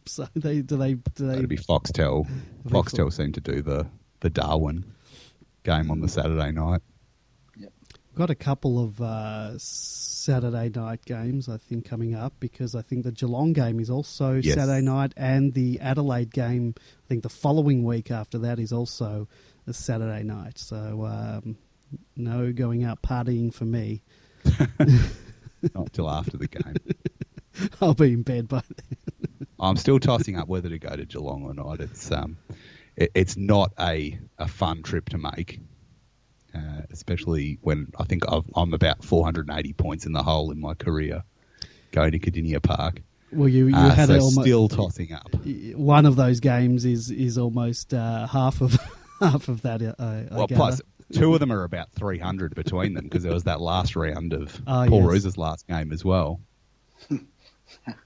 So do they? It'd be Foxtel. Foxtel seem to do the Darwin game on the Saturday night. Yep. Got a couple of Saturday night games, I think, coming up, because I think the Geelong game is also Saturday night, and the Adelaide game, I think the following week after that, is also a Saturday night. So no going out partying for me. Not till after the game. I'll be in bed by then. I'm still tossing up whether to go to Geelong or not. It's not a fun trip to make, especially when I think I'm about 480 points in the hole in my career going to Cardinia Park. Well, you had still tossing up. One of those games is almost half of that. I plus two of them are about 300 between them, because there was that last round of Paul Rose's last game as well.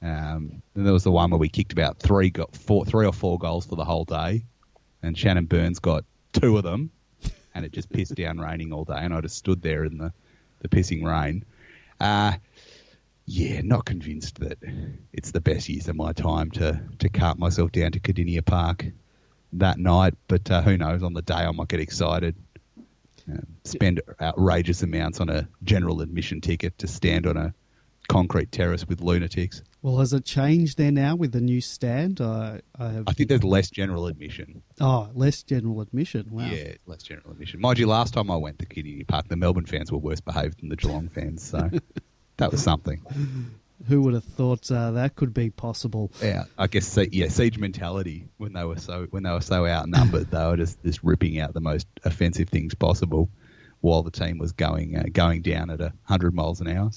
And there was the one where we kicked about three or four goals for the whole day, and Shannon Burns got two of them, and it just pissed down raining all day, and I just stood there in the pissing rain. Not convinced that it's the best use of my time to cart myself down to Cardinia Park that night, but who knows, on the day I might get excited, spend outrageous amounts on a general admission ticket to stand on a concrete terrace with lunatics. Well, has it changed there now with the new stand? I think there's less general admission. Oh, less general admission. Wow. Yeah, less general admission. Mind you, last time I went to Cardinia Park, the Melbourne fans were worse behaved than the Geelong fans, so that was something. Who would have thought that could be possible? Yeah, I guess siege mentality when they were so outnumbered, they were just ripping out the most offensive things possible while the team was going down at 100 miles an hour.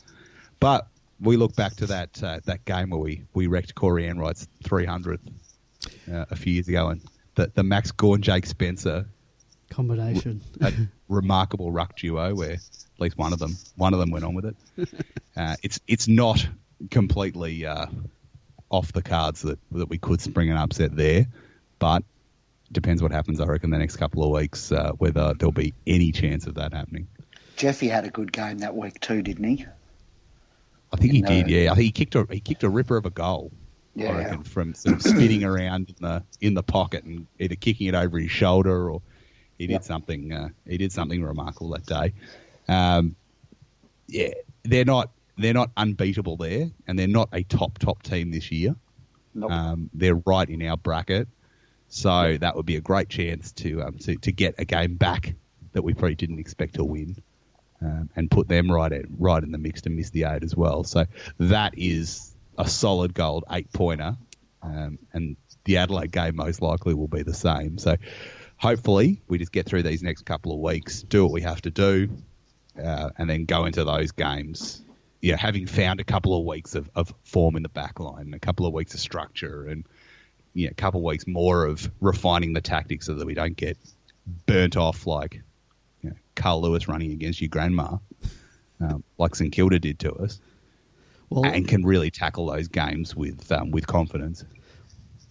But we look back to that game where we wrecked Corey Enright's 300th a few years ago, and the Max Gawn, Jake Spencer combination, a remarkable ruck duo where at least one of them went on with it. It's not completely off the cards that we could spring an upset there, but depends what happens, I reckon, the next couple of weeks, whether there'll be any chance of that happening. Jeffy had a good game that week too, didn't he? I think he did, yeah. I think he kicked a ripper of a goal, I reckon, from sort of spinning around in the pocket and either kicking it over his shoulder or he did something remarkable that day. They're not unbeatable there, and they're not a top team this year. Nope. They're right in our bracket, so that would be a great chance to get a game back that we probably didn't expect to win, and put them right in the mix to miss the 8 as well. So that is a solid gold 8-pointer, and the Adelaide game most likely will be the same. So hopefully we just get through these next couple of weeks, do what we have to do, and then go into those games, having found a couple of weeks of form in the back line, a couple of weeks of structure, and a couple of weeks more of refining the tactics so that we don't get burnt off like Carl Lewis running against your grandma, like St Kilda did to us, and can really tackle those games with confidence.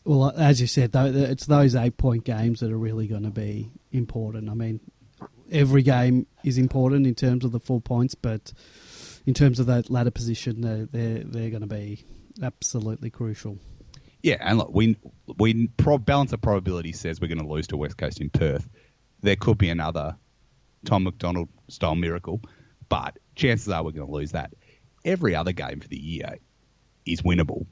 Well, as you said, though, it's those 8-point games that are really going to be important. I mean, every game is important in terms of the 4 points, but in terms of that ladder position, they're going to be absolutely crucial. Yeah, and look, balance of probability says we're going to lose to West Coast in Perth. There could be another Tom McDonald-style miracle, but chances are we're going to lose that. Every other game for the year is winnable.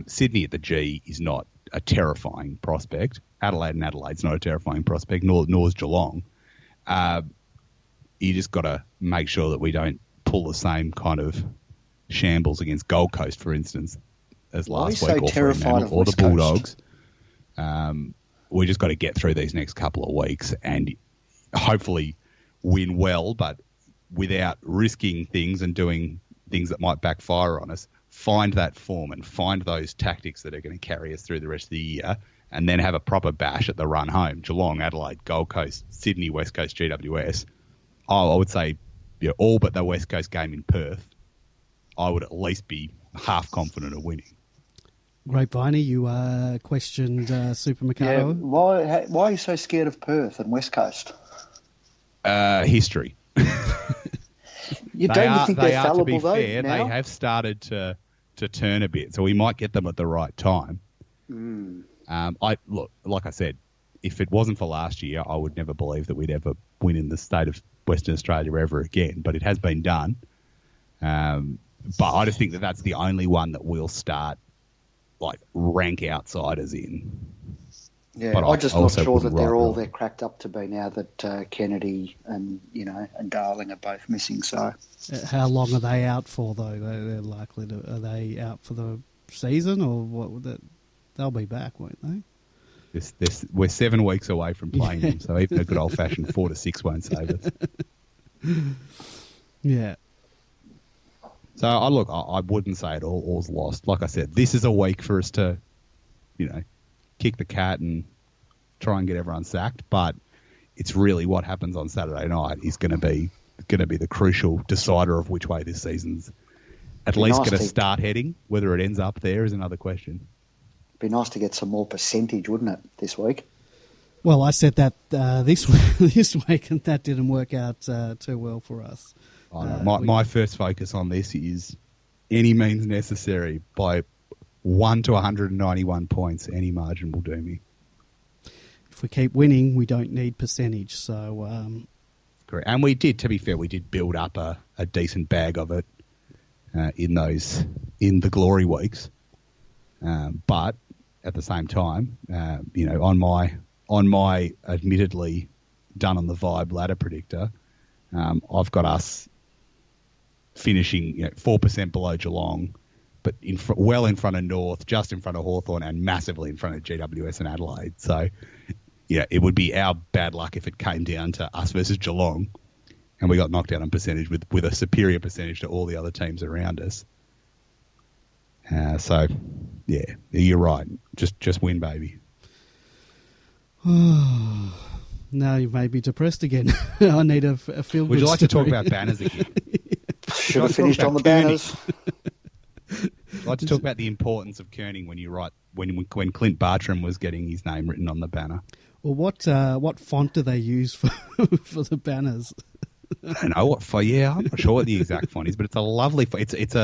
Sydney at the G is not a terrifying prospect. Adelaide's not a terrifying prospect, nor is Geelong. You just got to make sure that we don't pull the same kind of shambles against Gold Coast, for instance, as last week, or Fremantle, or the Bulldogs. We just got to get through these next couple of weeks and hopefully win well, but without risking things and doing things that might backfire on us. Find that form and find those tactics that are going to carry us through the rest of the year, and then have a proper bash at the run home. Geelong, Adelaide, Gold Coast, Sydney, West Coast, GWS. I would say all but the West Coast game in Perth, I would at least be half confident of winning. Grapevine, you questioned Super Mikado. Yeah, why are you so scared of Perth and West Coast? History. You think they're fallible, to be though, fair, now? They have started to turn a bit, so we might get them at the right time. Like I said, if it wasn't for last year, I would never believe that we'd ever win in the state of Western Australia ever again, but it has been done. But I just think that that's the only one that we'll start rank outsiders in. Yeah, I'm just not sure that they're cracked up to be now that Kennedy and Darwin are both missing. So, how long are they out for though? They're likely to. Are they out for the season or what? They'll be back, won't they? We're 7 weeks away from playing them, so even a good old fashioned 4 to 6 won't save us. Yeah. So I wouldn't say it all's lost. Like I said, this is a week for us to, kick the cat and try and get everyone sacked. But it's really what happens on Saturday night is going to be the crucial decider of which way this season's at least going to start heading. Whether it ends up there is another question. Be nice to get some more percentage, wouldn't it, this week? Well, I said that this week, and that didn't work out too well for us. My first focus on this is any means necessary. By 1 to 191 points, any margin will do me. If we keep winning, we don't need percentage. So, correct. And we did, to be fair, we did build up a decent bag of it in the glory weeks. But at the same time, on my admittedly done on the vibe ladder predictor, I've got us finishing 4% below Geelong, but well in front of North, just in front of Hawthorn, and massively in front of GWS and Adelaide. So, yeah, it would be our bad luck if it came down to us versus Geelong, and we got knocked out on percentage with a superior percentage to all the other teams around us. So, yeah, you're right. Just win, baby. Now you've made me depressed again. I need a feel-good Would you like to talk story. about banners again? Should have finished on the banners. I'd like to talk about the importance of kerning when Clint Bartram was getting his name written on the banner. Well, what font do they use for the banners? I don't know what font. Yeah, I'm not sure what the exact font is, but it's a lovely font. It's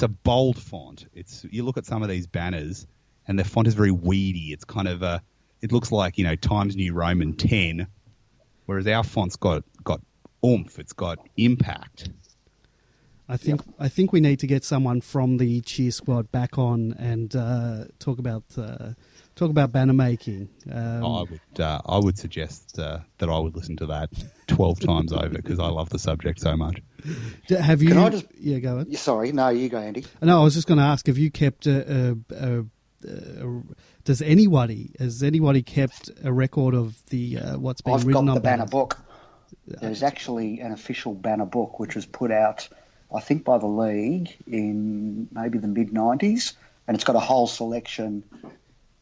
a bold font. You look at some of these banners, and the font is very weedy. It's kind of it looks like Times New Roman 10, whereas our font's got oomph. It's got impact. I think we need to get someone from the cheer squad back on and talk about banner making. I would suggest that I would listen to that 12 times over because I love the subject so much. Have you? Can I just? Yeah, go on. Sorry, no, you go, Andy. No, I was just going to ask: have you kept has anybody kept a record of the what's been written on I've got the banner banners? book. There's actually an official banner book which was put out, I think, by the league in maybe the mid-90s, and it's got a whole selection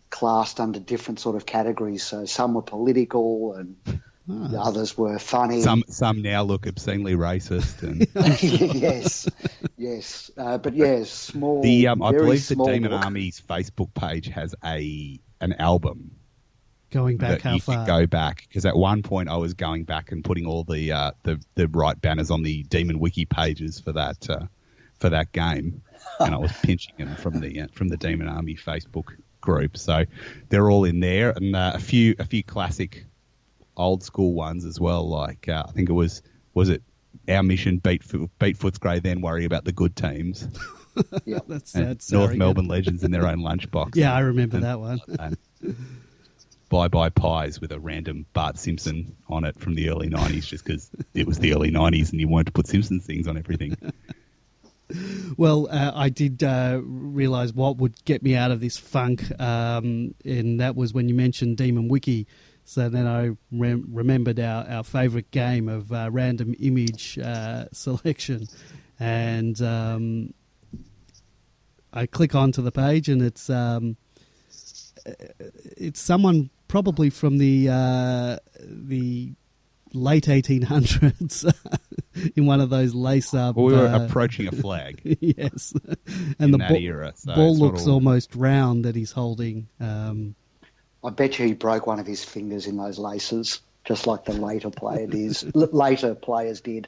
classed under different sort of categories. So some were political and the others were funny. Some now look obscenely racist. And yes. But yeah, small. I believe the small Demon book. Army's Facebook page has an album. Going back that how you far? could go back, because at one point I was going back and putting all the right banners on the Demon Wiki pages for that game, and I was pinching them from the Demon Army Facebook group. So they're all in there, and a few classic old school ones as well. Like I think it was it our mission beat Footscray, then worry about the good teams. Yeah, that's North Melbourne legends in their own lunchbox. Yeah, I remember that one. Bye Bye Pies with a random Bart Simpson on it from the early 90s, just because it was the early 90s and you wanted to put Simpsons things on everything. Well, I did realise what would get me out of this funk, and that was when you mentioned Demon Wiki. So then I remembered our favourite game of random image selection, and I click onto the page, and it's someone probably from the late 1800s in one of those lace-up. Well, we were approaching a flag. Yes, and the era, so ball looks almost round that he's holding. I bet you he broke one of his fingers in those laces, just like the later players did.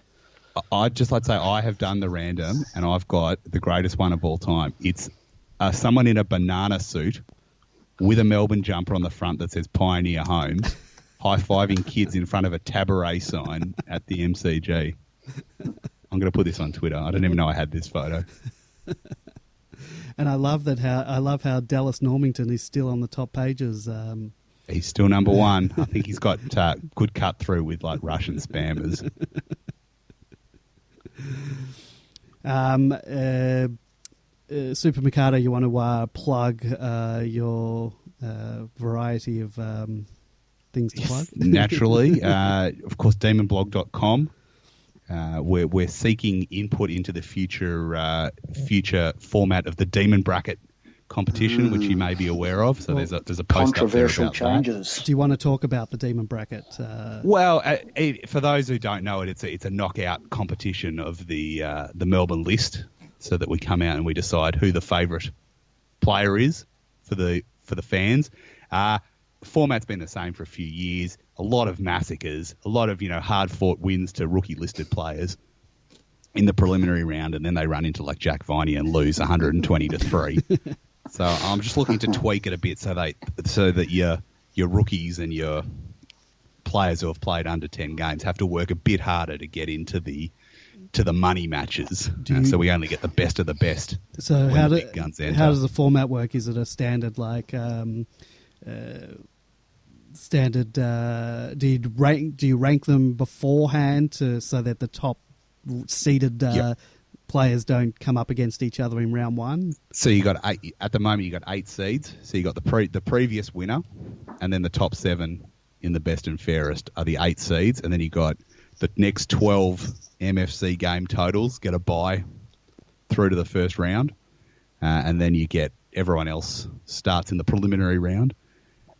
I'd just like to say I have done the random, and I've got the greatest one of all time. It's someone in a banana suit with a Melbourne jumper on the front that says Pioneer Homes, high-fiving kids in front of a Tabaret sign at the MCG. I'm going to put this on Twitter. I don't even know I had this photo. And I love how Dallas Normington is still on the top pages. He's still number one. I think he's got good cut through with like Russian spammers. Super Mikado, you want to plug your variety of things to plug? Naturally. Of course, demonblog.com. We're seeking input into the future format of the Demon Bracket competition, which you may be aware of. So there's a post controversial up there about changes. Do you want to talk about the Demon Bracket? Well, for those who don't know it, it's a knockout competition of the Melbourne list, so that we come out and we decide who the favourite player is for the fans. format's been the same for a few years. A lot of massacres, a lot of, hard-fought wins to rookie-listed players in the preliminary round, and then they run into like Jack Viney and lose 120-3. So I'm just looking to tweak it a bit so that your rookies and your players who have played under 10 games have to work a bit harder to get into the money matches. So we only get the best of the best. So how does the format work? Is it a standard do you rank them beforehand so that the top seeded players don't come up against each other in round one? So you got 8 at the moment. You got 8 seeds. So you got the previous winner, and then the top 7 in the best and fairest are the 8 seeds, and then you got the next 12 MFC game totals get a bye through to the first round, and then you get everyone else starts in the preliminary round,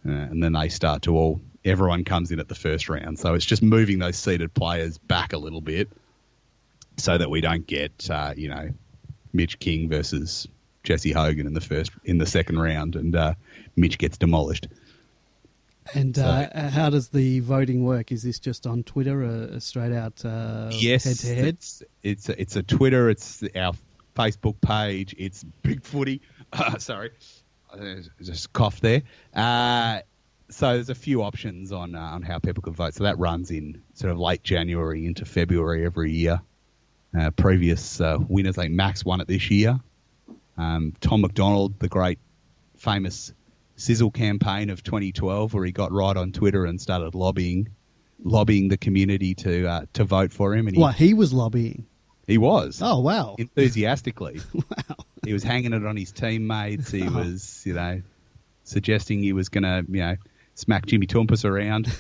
and then they start to everyone comes in at the first round. So it's just moving those seeded players back a little bit so that we don't get Mitch King versus Jesse Hogan in the second round, and Mitch gets demolished. And how does the voting work? Is this just on Twitter, straight out head-to-head? It's a Twitter. It's our Facebook page. It's Big Footy. Sorry, just cough there. So there's a few options on how people can vote. So that runs in sort of late January into February every year. Previous winners, like Max won it this year. Tom McDonald, the great famous Sizzle campaign of 2012, where he got right on Twitter and started lobbying the community to vote for him. And he was lobbying? He was. Oh, wow. Enthusiastically. Wow. He was hanging it on his teammates. He was, suggesting he was going to, smack Jimmy Toumpas around.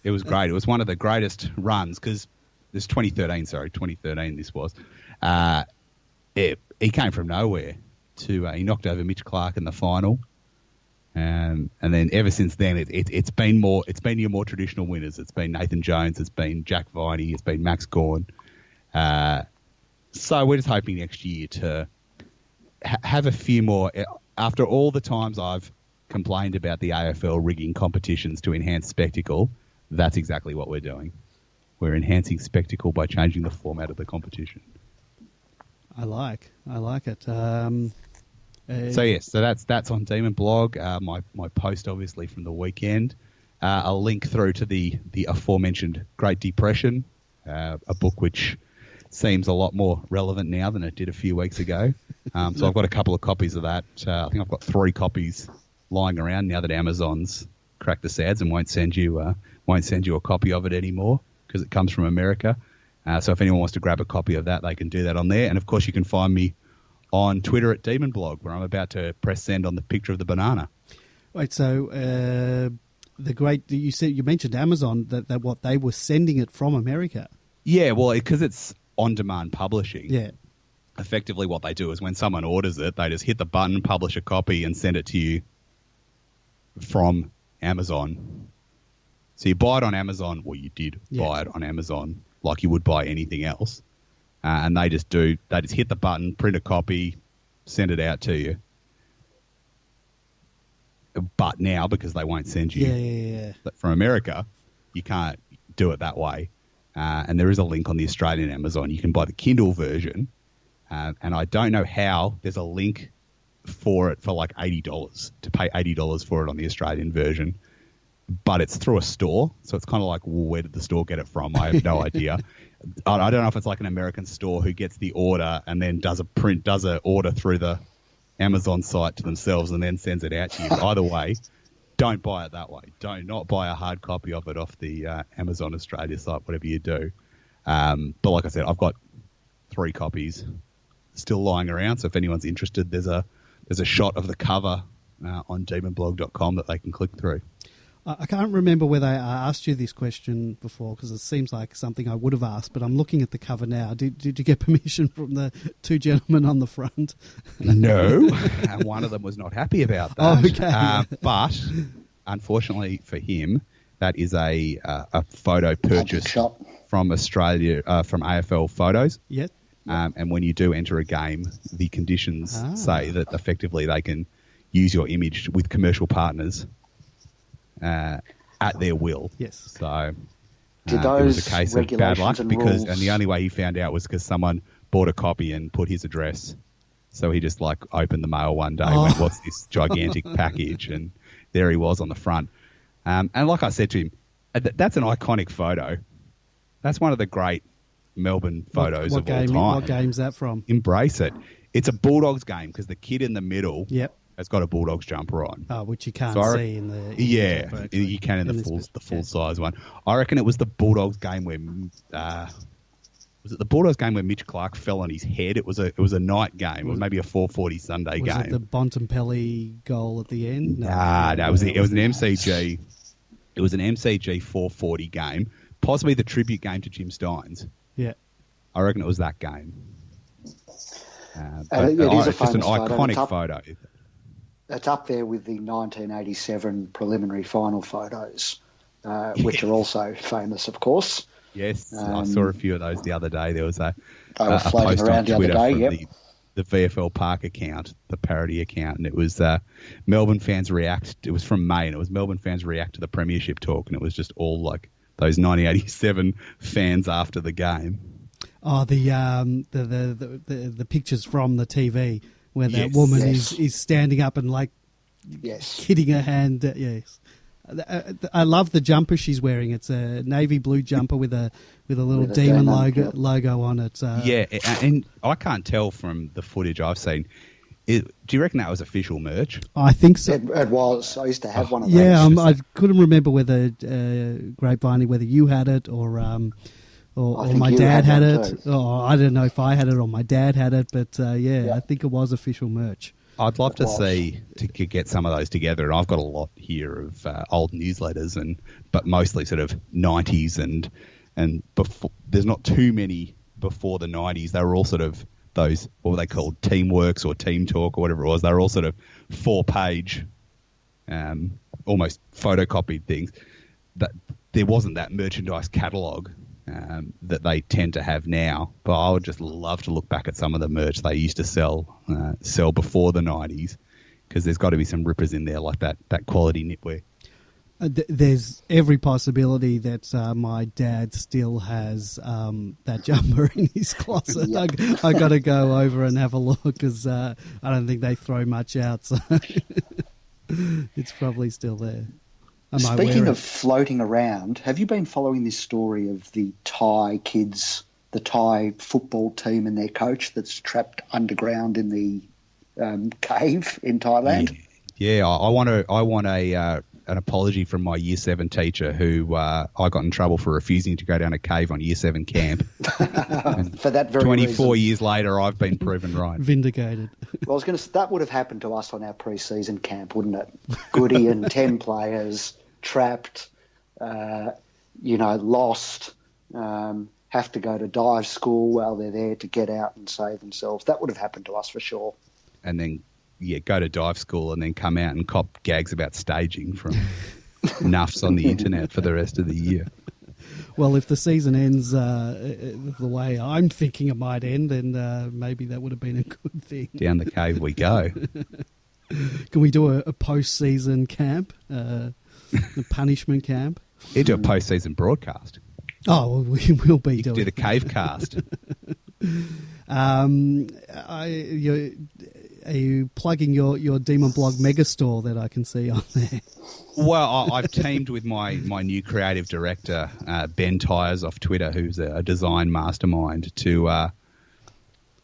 It was great. It was one of the greatest runs because this 2013 this was. He came from nowhere he knocked over Mitch Clark in the final. And then ever since then, it's been your more traditional winners. It's been Nathan Jones, it's been Jack Viney, it's been Max Gawn. So we're just hoping next year to have a few more. After all the times I've complained about the AFL rigging competitions to enhance spectacle, that's exactly what we're doing. We're enhancing spectacle by changing the format of the competition. I like it. So that's on Demon Blog. My post obviously from the weekend. I'll link through to the aforementioned Great Depression, a book which seems a lot more relevant now than it did a few weeks ago. So I've got a couple of copies of that. I think I've got 3 copies lying around now that Amazon's cracked the sads and won't send you a copy of it anymore because it comes from America. So if anyone wants to grab a copy of that, they can do that on there. And of course, you can find me on Twitter at Demon Blog, where I'm about to press send on the picture of the banana. Wait, so you mentioned Amazon that what they were sending it from America. Yeah, well, because it's on-demand publishing. Yeah. Effectively, what they do is when someone orders it, they just hit the button, publish a copy, and send it to you from Amazon. So you buy it on Amazon, well, you did buy it on Amazon, like you would buy anything else. And they just hit the button, print a copy, send it out to you. But now, because they won't send you from America, you can't do it that way. And there is a link on the Australian Amazon. You can buy the Kindle version. And I don't know how there's a link for it for like $80, to pay $80 for it on the Australian version. But it's through a store. So it's kind of like, well, where did the store get it from? I have no idea. I don't know if it's like an American store who gets the order and then does a order through the Amazon site to themselves and then sends it out to you. But either way, don't buy it that way. Do not buy a hard copy of it off the Amazon Australia site, whatever you do. But like I said, I've got 3 copies still lying around. So if anyone's interested, there's a shot of the cover on demonblog.com that they can click through. I can't remember whether I asked you this question before because it seems like something I would have asked, but I'm looking at the cover now. Did you get permission from the 2 gentlemen on the front? No, and one of them was not happy about that. Oh, okay. But unfortunately for him, that is a photo purchase from Australia, from AFL Photos. Yep. And when you do enter a game, the conditions say that effectively they can use your image with commercial partners at their will. Yes. So Did it was those a case of bad luck regulations and the only way he found out was because someone bought a copy and put his address. So he just opened the mail one day and went, "What's this gigantic package?" And there he was on the front. And like I said to him, that's an iconic photo. That's one of the great Melbourne photos of all time. What game's that from? Embrace it. It's a Bulldogs game because the kid in the middle has got a Bulldogs jumper on. Oh, which you can't see in the... you can in the full size one. I reckon it was the Bulldogs game where... was it the Bulldogs game where Mitch Clark fell on his head? It was a night game. It was maybe a 4:40 Sunday game. Was it the Bontempelli goal at the end? No, it was an MCG. It was an MCG 4:40 game, possibly the tribute game to Jim Steins. Yeah. I reckon it was that game. It is it's just an iconic photo. It's up there with the 1987 preliminary final photos, which are also famous, of course. Yes, I saw a few of those the other day. There was a floating post around on Twitter the other day, from the VFL Park account, the parody account, and it was Melbourne fans react. It was from May, and it was Melbourne fans react to the premiership talk, and it was just all like those 1987 fans after the game. Oh, the pictures from the TV where that woman is standing up and hitting her hand. Yes, I love the jumper she's wearing. It's a navy blue jumper with a little demon logo on it. And I can't tell from the footage I've seen. Do you reckon that was official merch? I think so. It was. I used to have one of those. Yeah, I couldn't remember whether Grapevine, whether you had it or my dad had it. Or I don't know if I had it or my dad had it, but I think it was official merch. I'd love to get some of those together, and I've got a lot here of old newsletters, but mostly sort of 90s and before. There's not too many before the 90s. They were all sort of those, what were they called, Teamworks or Team Talk or whatever it was. They were all sort of 4-page, almost photocopied things. That there wasn't that merchandise catalogue that they tend to have now. But I would just love to look back at some of the merch they used to sell before the 90s, because there's got to be some rippers in there like that quality knitwear. There's every possibility that my dad still has that jumper in his closet. I got to go over and have a look, because I don't think they throw much out. So it's probably still there. Speaking of floating around, have you been following this story of the Thai kids, the Thai football team and their coach that's trapped underground in the cave in Thailand? Yeah, I want an apology from my Year 7 teacher who I got in trouble for refusing to go down a cave on Year 7 camp. For that very 24 reason. Years later, I've been proven right. Vindicated. Well, I was going to say, that would have happened to us on our pre-season camp, wouldn't it? Goody and 10 players trapped, lost, have to go to dive school while they're there to get out and save themselves. That would have happened to us for sure. And then, go to dive school and then come out and cop gags about staging from nuffs on the internet for the rest of the year. Well, if the season ends the way I'm thinking it might end, then maybe that would have been a good thing. Down the cave we go. Can we do a post-season camp? A punishment camp? You do a post-season broadcast. Oh, well, we will be you doing. Do the cave cast. Are you plugging your Demon Blog Megastore that I can see on there? Well, I've teamed with my new creative director, Ben Tyers off Twitter, who's a design mastermind, to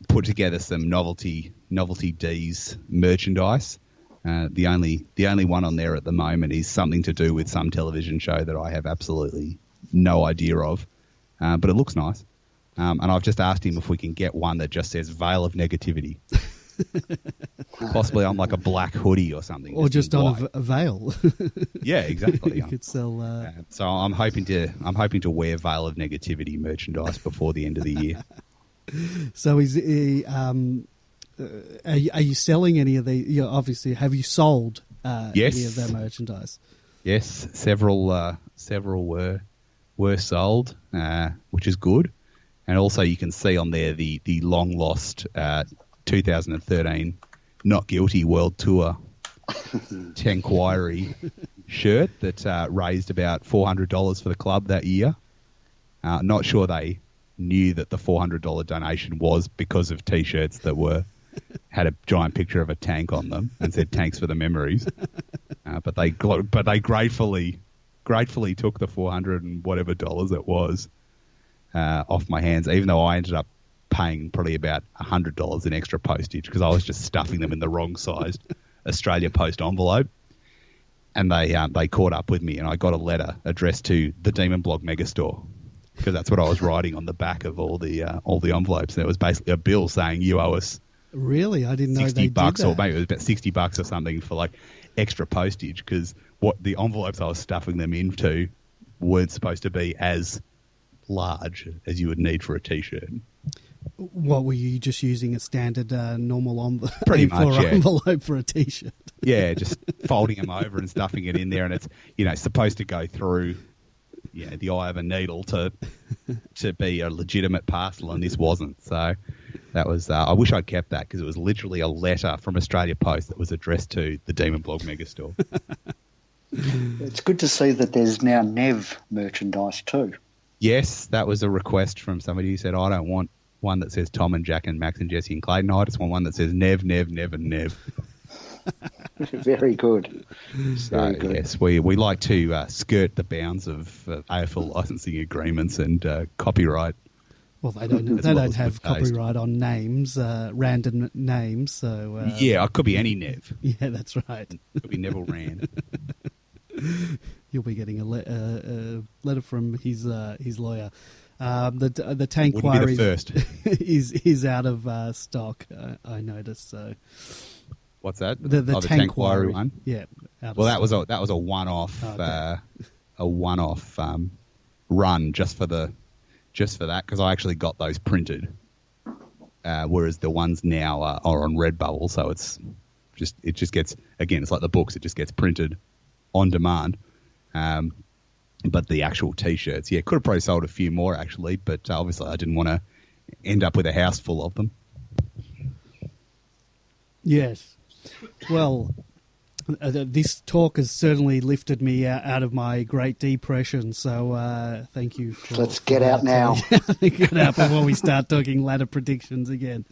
put together some novelty D's merchandise. The only one on there at the moment is something to do with some television show that I have absolutely no idea of, but it looks nice. And I've just asked him if we can get one that just says "Veil of Negativity," possibly on like a black hoodie or something, or just on a veil. Yeah, exactly. You could sell. So I'm hoping to wear Veil of Negativity merchandise before the end of the year. So is are you selling any of the? Obviously, have you sold yes. any of that merchandise? Yes, several were sold, which is good. And also, you can see on there the long lost 2013 Not Guilty World Tour Tenquire shirt that raised about $400 for the club that year. Not sure they knew that the $400 donation was because of T-shirts that had a giant picture of a tank on them and said "Tanks for the memories." But they gratefully took the $400 and whatever dollars it was off my hands, even though I ended up paying probably about $100 in extra postage because I was just stuffing them in the wrong sized Australia Post envelope. And they caught up with me, and I got a letter addressed to the Demon Blog Megastore, because that's what I was writing on the back of all the envelopes. And it was basically a bill saying you owe us. Really, I didn't know they did that. Or maybe it was about $60 or something for like extra postage, because what the envelopes I was stuffing them into weren't supposed to be as large as you would need for a T-shirt. What, were you just using a standard normal Pretty much, yeah. envelope for a T-shirt? Yeah, just folding them over and stuffing it in there, and it's supposed to go through the eye of a needle to be a legitimate parcel, and this wasn't. So that was I wish I'd kept that, because it was literally a letter from Australia Post that was addressed to the Demon Blog Megastore. It's good to see that there's now Nev merchandise too. Yes, that was a request from somebody who said, I don't want one that says Tom and Jack and Max and Jesse and Clayton. I just want one that says Nev, Nev, Nev and Nev. Very good. So, Very good. yes, we like to skirt the bounds of AFL licensing agreements and copyright. Well, they don't have copyright on names, random names. So yeah, it could be any Nev. Yeah, that's right. It could be Neville Rand. You'll be getting a letter from his lawyer. The tank wire is out of stock. I noticed. So what's that? The tank wire one. Yeah. Well, that was a one-off run just for that, because I actually got those printed. Whereas the ones now are on Redbubble, so it just gets, again, it's like the books, it just gets printed on demand. But the actual T-shirts, could have probably sold a few more actually, but obviously I didn't want to end up with a house full of them. Yes. Well, this talk has certainly lifted me out of my Great Depression, so thank you. Let's get out now. Get out before we start talking ladder predictions again.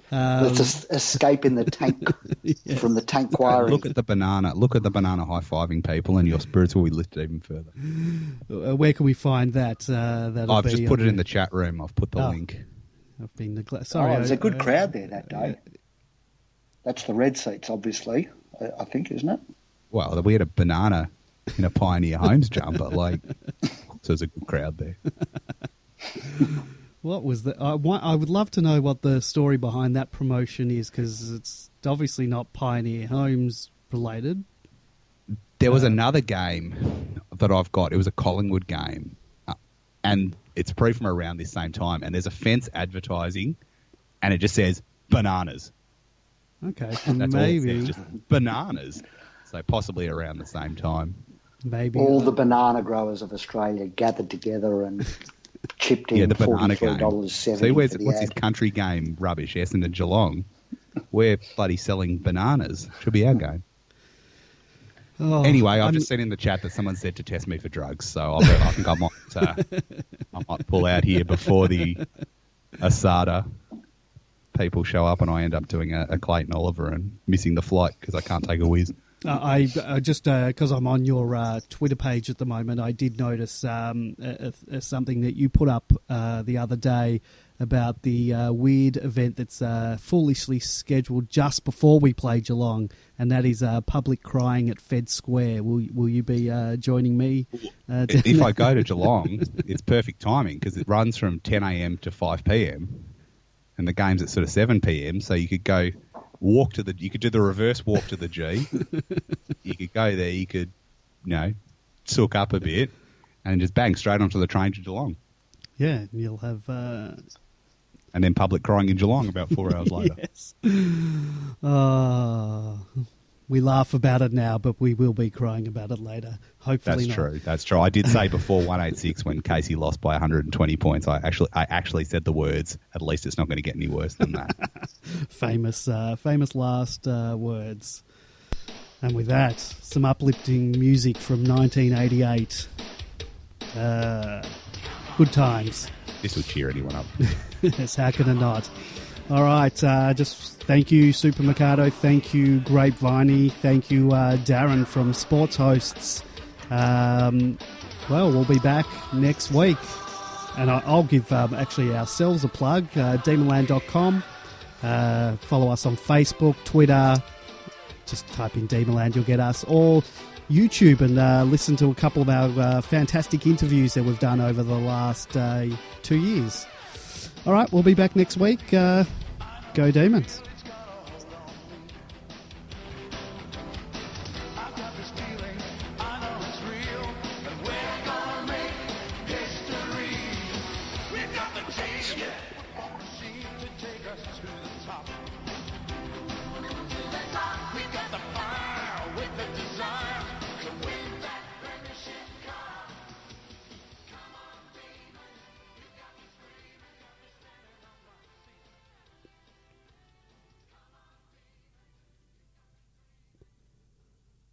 Let's escape in the tank from the tank quarry. Look at the banana high-fiving people, and your spirits will be lifted even further. Where can we find that? I've just put it in the chat room. I've put the link. I've been sorry. There's a good crowd there that day. That's the red seats, obviously. I think, isn't it? Well, we had a banana in a Pioneer Homes jumper, so there's a good crowd there. What was that? I would love to know what the story behind that promotion is, because it's obviously not Pioneer Homes related. There was another game that I've got. It was a Collingwood game, and it's probably from around this same time. And there's a fence advertising, and it just says bananas. Okay, that's maybe all it says, just bananas. So possibly around the same time. Maybe all the banana growers of Australia gathered together and chipped in the banana $43.70. See, what's this country game rubbish? Essendon and Geelong. We're bloody selling bananas. Should be our game. Oh, anyway, I've just seen in the chat that someone said to test me for drugs, so I think I might pull out here before the Asada people show up and I end up doing a Clayton Oliver and missing the flight because I can't take a whiz. I just because I'm on your Twitter page at the moment, I did notice something that you put up the other day about the weird event that's foolishly scheduled just before we play Geelong, and that is public crying at Fed Square. Will you be joining me? If I go to Geelong, it's perfect timing because it runs from 10 a.m. to 5 p.m. and the game's at sort of 7 p.m. So you could go you could do the reverse walk to the G. You could go there. You could, soak up a bit and just bang straight onto the train to Geelong. Yeah, you'll have. And then public crying in Geelong about 4 hours later. Yes. We laugh about it now, but we will be crying about it later. Hopefully That's true. I did say before 186 when Casey lost by 120 points, I actually said the words, at least it's not going to get any worse than that. famous last words. And with that, some uplifting music from 1988. Good times. This will cheer anyone up. Yes, how can it not? All right, just thank you, Super Mikado. Thank you, Grapeviney. Thank you, Darren from Sports Hosts. We'll be back next week. And I'll give actually ourselves a plug, demonland.com. Follow us on Facebook, Twitter. Just type in Demonland, you'll get us. Or YouTube and listen to a couple of our fantastic interviews that we've done over the last 2 years. All right, we'll be back next week. Go Demons.